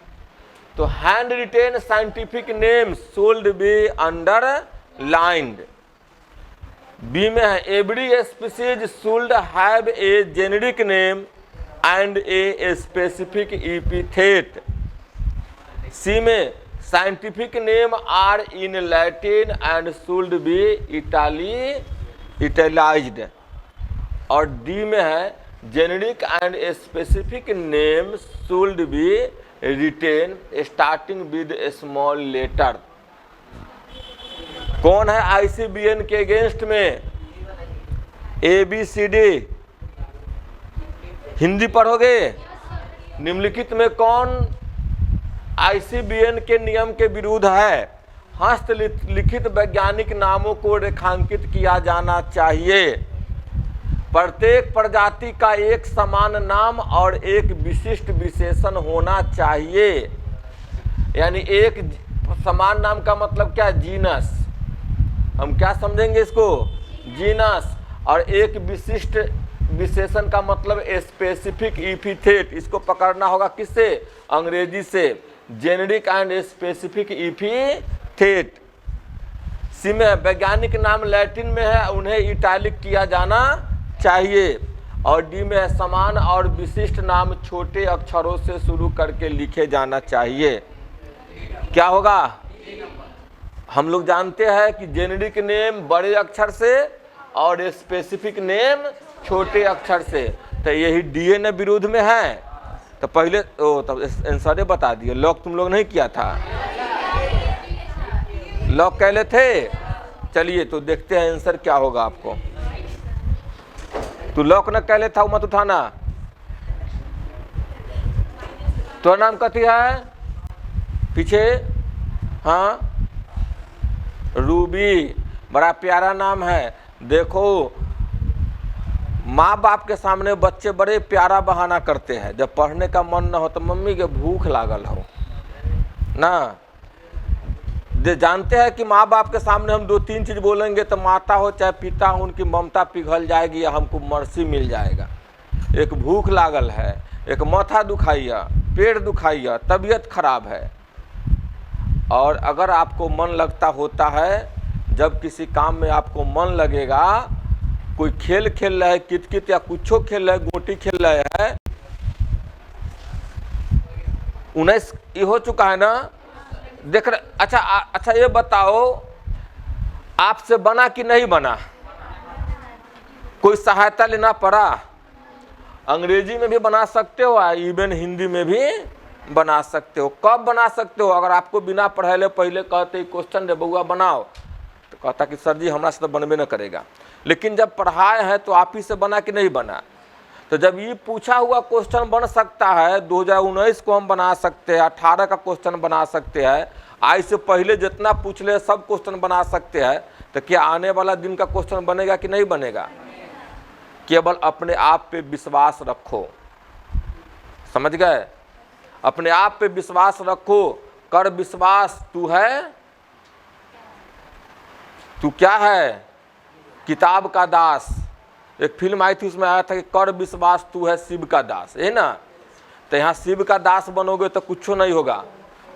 तो handwritten scientific name should be underlined. B में है, every species should have a generic name and a specific epithet. C में, scientific name are in Latin and should be italicised. और डी में है, generic and specific name should be written starting with small letter. कौन है ICBN के against में? ABCD Hindi पढ़ोगे? निम्नलिखित में कौन ICBN के नियम के विरुद्ध है? हस्तलिखित वैज्ञानिक नामों को रेखांकित किया जाना चाहिए। प्रत्येक प्रजाति का एक समान नाम और एक विशिष्ट विशेषण होना चाहिए। यानी एक समान नाम का मतलब क्या? जीनस। हम क्या समझेंगे इसको? जीनस। और एक विशिष्ट विशेषण का मतलब स्पेसिफिक एपिथेट। इसको पकड़ना होगा किससे? अंग्रेजी से। Generic and specific epithet. C में वैज्ञानिक नाम लैटिन में है, उन्हें इटैलिक किया जाना चाहिए। और डी में है, समान और विशिष्ट नाम छोटे अक्षरों से शुरू करके लिखे जाना चाहिए। क्या होगा? हम लोग जानते हैं कि जेनेरिक नेम बड़े अक्षर से और स्पेसिफिक नेम छोटे अक्षर से, तो यही डीएनए विरोध में है। तो पहले तब आंसर बता दिए, लॉक तुम लोग नहीं किया था, लॉक कहले थे। चलिए तो देखते हैं आंसर क्या होगा आपको। तू लॉक न कहले था मत उठाना। तो नाम कथी है पीछे? हाँ रूबी, बड़ा प्यारा नाम है। देखो माँ बाप के सामने बच्चे बड़े प्यारा बहाना करते हैं, जब पढ़ने का मन न हो तो मम्मी के भूख लागल हो ना। जानते हैं कि माँ बाप के सामने हम 2-3 चीज बोलेंगे तो माता हो चाहे पिता हो उनकी ममता पिघल जाएगी या हमको मर्सी मिल जाएगा। एक भूख लागल है, एक माथा दुखाइया, पेट दुखाइया, तबीयत खराब है। और अगर आपको मन लगता होता है, जब किसी काम में आपको मन लगेगा, कोई खेल खेल रहा है कित-कित या कुछ खेल रहा है, गोटी खेल रहा है, 19 ये हो चुका है ना, देख रहे। अच्छा ये बताओ आपसे बना कि नहीं बना? कोई सहायता लेना पड़ा? अंग्रेजी में भी बना सकते हो, इवन हिंदी में भी बना सकते हो। कब बना सकते हो? अगर आपको बिना पढ़ाए पहले कहते क्वेश्चन दे बउआ बनाओ, तो कहता कि सर जी हमरा से तो बनबे न करेगा। लेकिन जब पढ़ाए हैं तो आप ही से बना कि नहीं बना? तो जब ये पूछा हुआ क्वेश्चन बन सकता है, 2019 को हम बना सकते हैं, 18 का क्वेश्चन बना सकते हैं, आज से पहले जितना पूछ ले सब क्वेश्चन बना सकते हैं, तो क्या आने वाला दिन का क्वेश्चन बनेगा कि नहीं बनेगा? केवल अपने आप पे विश्वास रखो, समझ गए? अपने आप पे विश्वास रखो, कर विश्वास तू है, तू क्या है? किताब का दास। एक फिल्म आई थी उसमें आया था कि कर विश्वास तू है शिव का दास, है ना। तो यहाँ शिव का दास बनोगे तो कुछ नहीं होगा।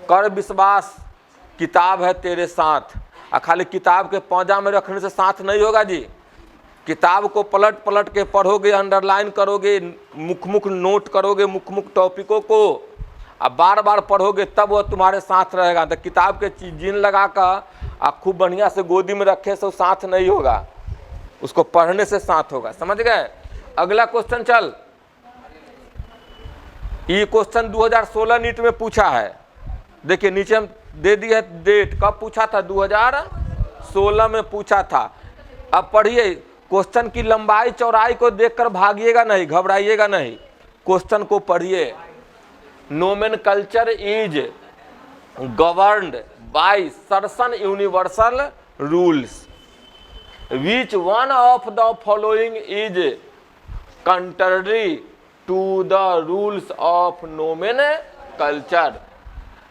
कर विश्वास किताब है तेरे साथ, और खाली किताब के पौजा में रखने से साथ नहीं होगा जी। किताब को पलट पलट के पढ़ोगे, अंडरलाइन करोगे, मुख नोट करोगे, मुख टॉपिकों को, अब बार बार पढ़ोगे तब वो तुम्हारे साथ रहेगा। तो किताब के जीन लगा कर आप खूब बढ़िया से गोदी में रखे से साथ नहीं होगा, उसको पढ़ने से साथ होगा, समझ गए? अगला क्वेश्चन चल। ये क्वेश्चन 2016 नीट में पूछा है। देखिए नीचे हम दे दिए डेट, कब पूछा था? 2016 में पूछा था। अब पढ़िए, क्वेश्चन की लंबाई चौड़ाई को देखकर भागिएगा नहीं, घबराइएगा नहीं, क्वेश्चन को पढ़िए। Nomenclature is governed by certain universal rules, which one of the following is contrary to the rules of nomenclature?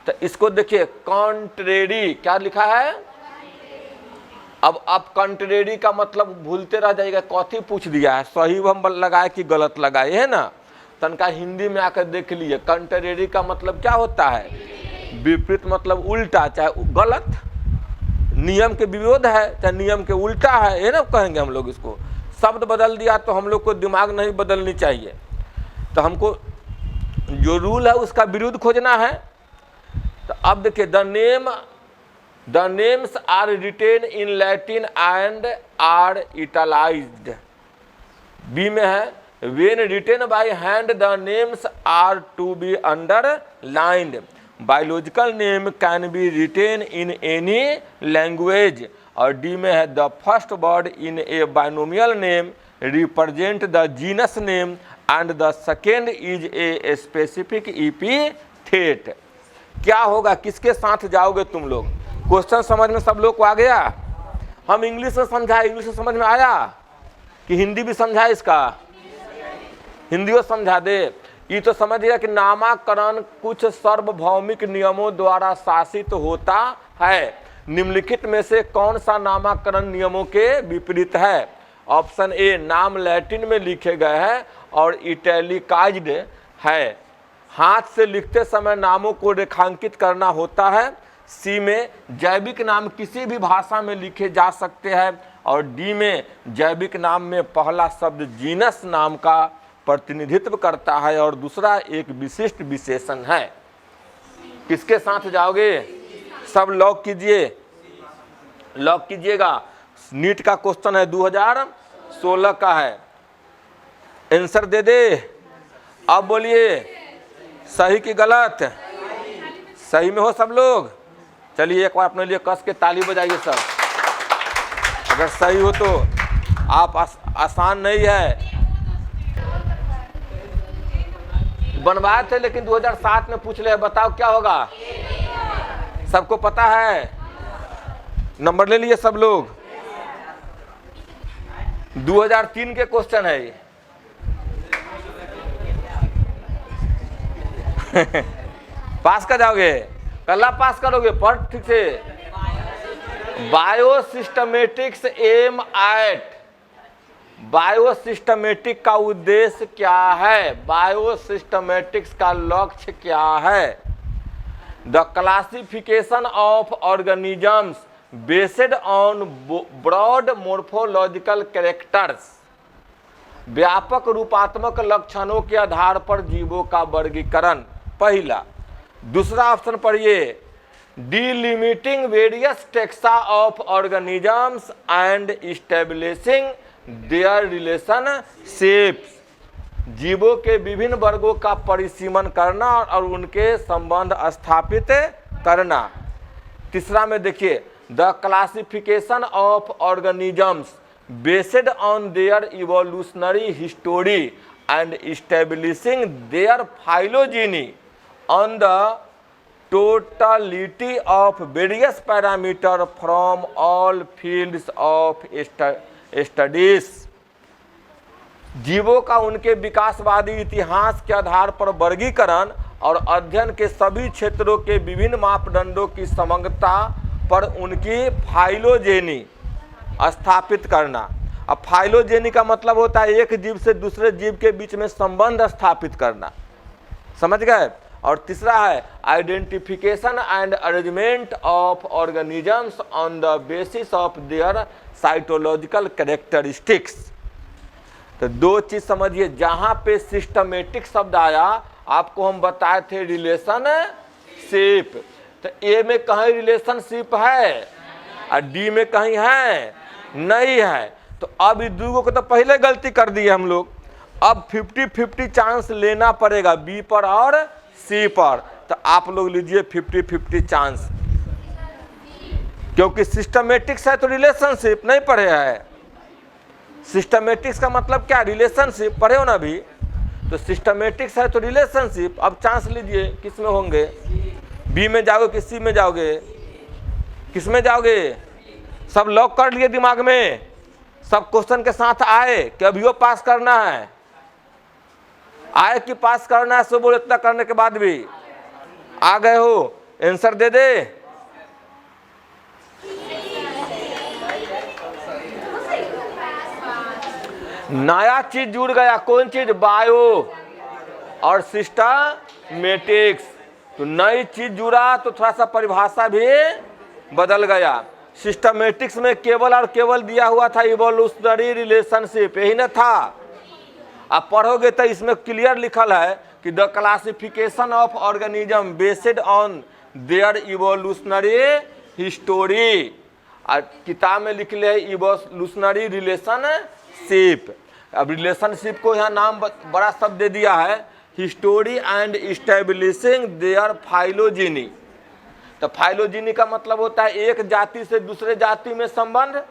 तो इसको देखिए, कॉन्ट्रेरी क्या लिखा है? अब कॉन्ट्रेरी का मतलब भूलते रह जाएगा, कथी पूछ दिया है, सही हम लगाए कि गलत लगाए, है ना। तनका हिंदी में आकर देख लिए, कॉन्ट्रेरी का मतलब क्या होता है? विपरीत, मतलब उल्टा, चाहे गलत, नियम के विरोध है, चाहे नियम के उल्टा है ना, कहेंगे हम लोग इसको। शब्द बदल दिया तो हम लोग को दिमाग नहीं बदलनी चाहिए, तो हमको जो रूल है उसका विरुद्ध खोजना है। तो अब देखिए, the names are written in Latin and are italicised. B में है, when written by hand the names are to be underlined. Biological name can be written in any language. और डी में है, the first word in a binomial name represent the genus name and the second is a specific epithet. क्या होगा, किसके साथ जाओगे तुम लोग? क्वेश्चन समझ में सब लोग को आ गया? हम इंग्लिश में समझाए, इंग्लिश में समझ में आया कि हिंदी भी समझाए? इसका हिंदी को समझा दे। ये तो समझिए कि नामकरण कुछ सार्वभौमिक नियमों द्वारा शासित होता है। निम्नलिखित में से कौन सा नामकरण नियमों के विपरीत है? ऑप्शन ए, नाम लैटिन में लिखे गए हैं और इटैलिकाइज्ड है, हाथ से लिखते समय नामों को रेखांकित करना होता है। सी में, जैविक नाम किसी भी भाषा में लिखे जा सकते हैं। और डी में, जैविक नाम में पहला शब्द जीनस नाम का प्रतिनिधित्व करता है और दूसरा एक विशिष्ट विशेषण है। किसके साथ जाओगे? सब लॉक कीजिए। लॉक कीजिएगा। नीट का क्वेश्चन है, 2016 का है। आंसर दे दे। अब बोलिए सही कि गलत? सही में हो सब लोग? चलिए एक बार अपने लिए कस के ताली बजाइए सब। अगर सही हो तो आप आसान नहीं है, बनवाए थे लेकिन 2007 में पूछ ले, बताओ क्या होगा? सबको पता है? नंबर ले लिए सब लोग? 2003 के क्वेश्चन है ये। पास कर जाओगे? कल्ला पास करोगे? पढ़ ठीक से। बायोसिस्टमेटिक्स एम एट, बायोसिस्टमेटिक का उद्देश्य क्या है? बायोसिस्टमेटिक्स का लक्ष्य क्या है? The classification of organisms based on broad morphological characters, व्यापक रूपात्मक लक्षणों के आधार पर जीवों का वर्गीकरण, पहला। दूसरा ऑप्शन पढ़िए, delimiting various taxa of organisms and establishing their relationships, जीवों के विभिन्न वर्गों का परिसीमन करना और उनके संबंध स्थापित करना। तीसरा में देखिए, the classification of organisms based on their evolutionary history and establishing their phylogeny on the totality of various parameters from all fields of studies, जीवों का उनके विकासवादी इतिहास के आधार पर वर्गीकरण और अध्ययन के सभी क्षेत्रों के विभिन्न मापदंडों की समग्रता पर उनकी फाइलोजेनी स्थापित करना। अब फाइलोजेनी का मतलब होता है एक जीव से दूसरे जीव के बीच में संबंध स्थापित करना, समझ गए? और तीसरा है identification and arrangement of organisms on the basis of their cytological characteristics. तो दो चीज समझिए, जहां पे सिस्टमेटिक शब्द आया आपको हम बताए थे रिलेशनशिप, तो ए में कहीं रिलेशनशिप है और डी में कहीं है नहीं है। तो अब इस दूगों को तो पहले गलती कर दी है हम लोग, अब 50-50 चांस लेना पड़ेगा बी पर और सी पर। तो आप लोग लीजिए 50-50 चांस, क्योंकि सिस्टमेटिक्स है तो रिलेशनशिप नहीं पढ़े है। सिस्टमेटिक्स का मतलब क्या? रिलेशनशिप पढ़े हो ना अभी? तो सिस्टमेटिक्स है तो रिलेशनशिप। अब चांस लीजिए किस में होंगे, बी में जाओगे कि सी में जाओगे? किस में जाओगे? सब लॉक कर लिए दिमाग में? सब क्वेश्चन के साथ आए कि अभी पास करना है? आए कि पास करना है? सो बोल, इतना करने के बाद भी आ गए हो? आंसर दे दे। नया चीज जुड़ गया, कौन चीज? बायो और सिस्टमेटिक्स। तो नई चीज जुड़ा तो थोड़ा सा परिभाषा भी बदल गया। सिस्टमेटिक्स में केवल और केवल दिया हुआ था इवोल्यूशनरी रिलेशनशिप, यही ना था? आप पढ़ोगे तो इसमें क्लियर लिखल है कि the classification of organism based on their evolutionary history, और किताब में लिख ले इवोल्यूशनरी रिलेशनशिप। अब रिलेशनशिप को यहाँ नाम बड़ा शब्द दे दिया है, history and establishing their phylogeny. तो फाइलोजेनी का मतलब होता है एक जाति से दूसरे जाति में संबंध,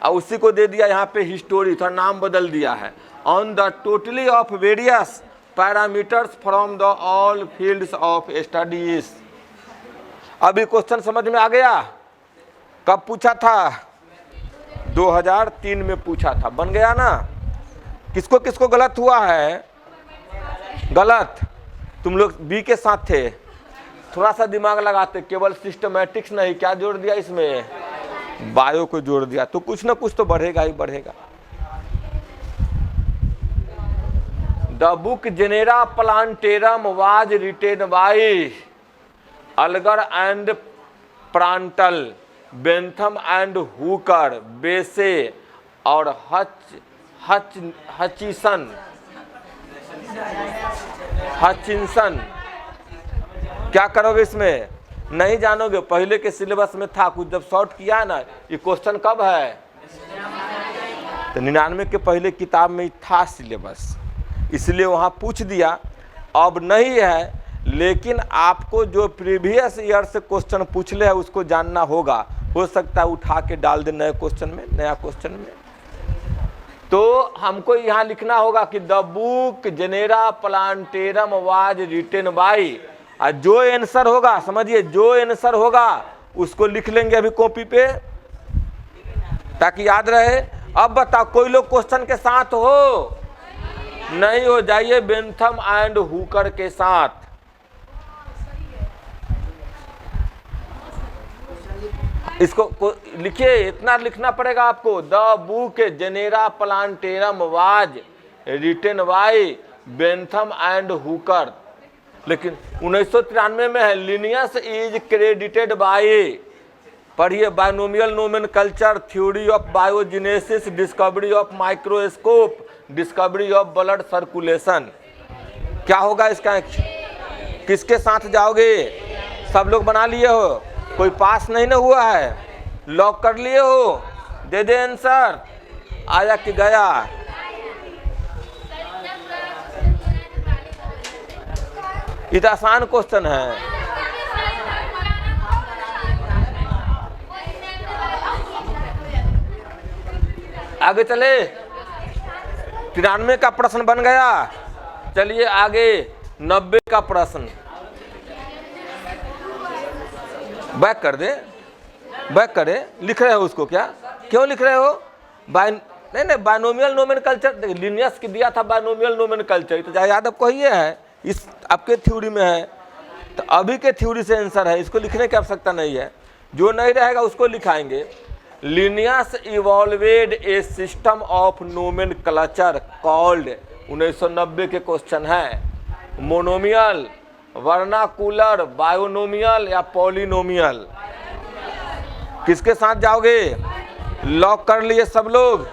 और उसी को दे दिया यहाँ पे हिस्टोरी, थोड़ा नाम बदल दिया है। On the totally off various parameters from the all fields of studies. अभी क्वेश्चन समझ में आ गया? कब पूछा था? 2003 में पूछा था, बन गया ना? किसको किसको गलत हुआ है? गलत तुम लोग बी के साथ थे। थोड़ा सा दिमाग लगाते, केवल सिस्टमैटिक्स नहीं, क्या जोड़ दिया इसमें? बायो को जोड़ दिया, तो कुछ ना कुछ तो बढ़ेगा ही बढ़ेगा। The book Genera Plantarum was written by Engler and Prantl, Bentham and Hooker, Bessey और हचिंसन। क्या करोगे इसमें? नहीं जानोगे, पहले के सिलेबस में था कुछ, जब शॉर्ट किया है ना, ये क्वेश्चन कब है, तो 99 के पहले किताब में था सिलेबस, इसलिए वहाँ पूछ दिया। अब नहीं है, लेकिन आपको जो प्रीवियस ईयर से क्वेश्चन पूछ ले है उसको जानना होगा। हो सकता है उठा के डाल दे नए क्वेश्चन में, नया क्वेश्चन में। तो हमको यहाँ लिखना होगा कि the book Genera Plantarum was written by, और जो आंसर होगा, समझिए जो आंसर होगा उसको लिख लेंगे अभी कॉपी पे ताकि याद रहे। अब बताओ कोई लोग क्वेश्चन के साथ हो, नहीं हो, जाइए बेंथम एंड हुकर के साथ। इसको लिखिए, इतना लिखना पड़ेगा आपको, the book Genera Plantarum was written by Bentham and Hooker. लेकिन 1993 में है, लिनियस इज क्रेडिटेड बाई, पढ़िए, binomial nomenclature, theory of biogenesis, discovery of microscope, discovery of blood circulation. क्या होगा इसका, किसके साथ जाओगे? सब लोग बना लिए हो, कोई पास नहीं ना हुआ है, लॉक कर लिए हो, दे दे आंसर, आया कि गया। ये तो आसान क्वेश्चन है। आगे चले, 93 का प्रश्न बन गया। चलिए आगे 90 का प्रश्न, बैक कर दे, बैक करे, लिख रहे हो उसको क्या, क्यों लिख रहे हो? नहीं, बायनोमियल नोमेनकल्चर, लिनियस की दिया था बायनोमियल नोमेनकल्चर, तो चाहे यादव को ही है, इस आपके थ्योरी में है, तो अभी के थ्योरी से आंसर है, इसको लिखने की आवश्यकता नहीं है, जो नहीं रहेगा उसको लिखाएंगे। Linnaeus evolved a system of nomenclature called, 1990 के क्वेश्चन है, मोनोमियल, वर्नाकुलर, बायोनोमियल या पॉलिनोमियल। किसके साथ जाओगे? लॉक कर लिए सब लोग,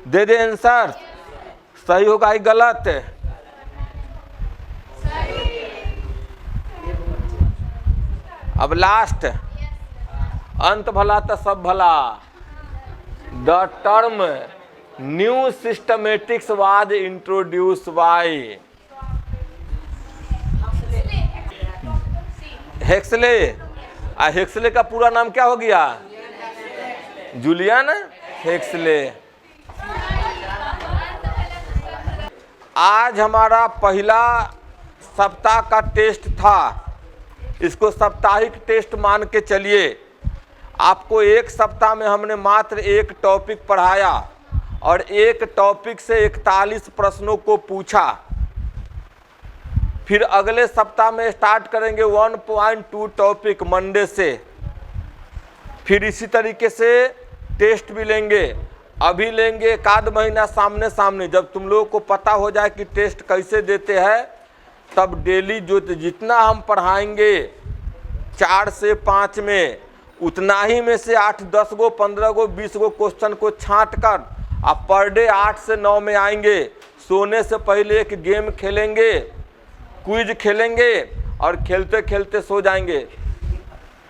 दे दे आंसर, सही होगा ही गलत? अब लास्ट, अंत भला तो सब भला। The term new systematics was introduce by Huxley. Huxley का पूरा नाम क्या हो गया? Julian Huxley. आज हमारा पहला सप्ताह का टेस्ट था, इसको साप्ताहिक टेस्ट मान के चलिए। आपको एक सप्ताह में हमने मात्र एक टॉपिक पढ़ाया और एक टॉपिक से 41 प्रश्नों को पूछा। फिर अगले सप्ताह में स्टार्ट करेंगे 1.2 टॉपिक मंडे से, फिर इसी तरीके से टेस्ट भी लेंगे। अभी लेंगे एक आध महीना सामने सामने, जब तुम लोगों को पता हो जाए कि टेस्ट कैसे देते हैं, तब डेली जो जितना हम पढ़ाएंगे 4 से 5 में, उतना ही में से 8, 10 गो, 15 गो, 20 गो क्वेश्चन को छांट कर आप पर डे 8 से 9 में आएंगे। सोने से पहले एक गेम खेलेंगे, क्विज खेलेंगे और खेलते खेलते सो जाएंगे,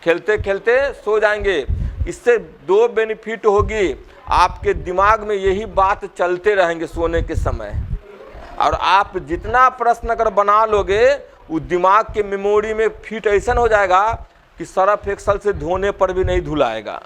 खेलते खेलते सो जाएंगे। इससे 2 बेनिफिट होगी, आपके दिमाग में यही बात चलते रहेंगे सोने के समय, और आप जितना प्रश्न अगर बना लोगे वो दिमाग के मेमोरी में फिट ऐसा हो जाएगा कि सरफ एक्सल से धोने पर भी नहीं धुलाएगा।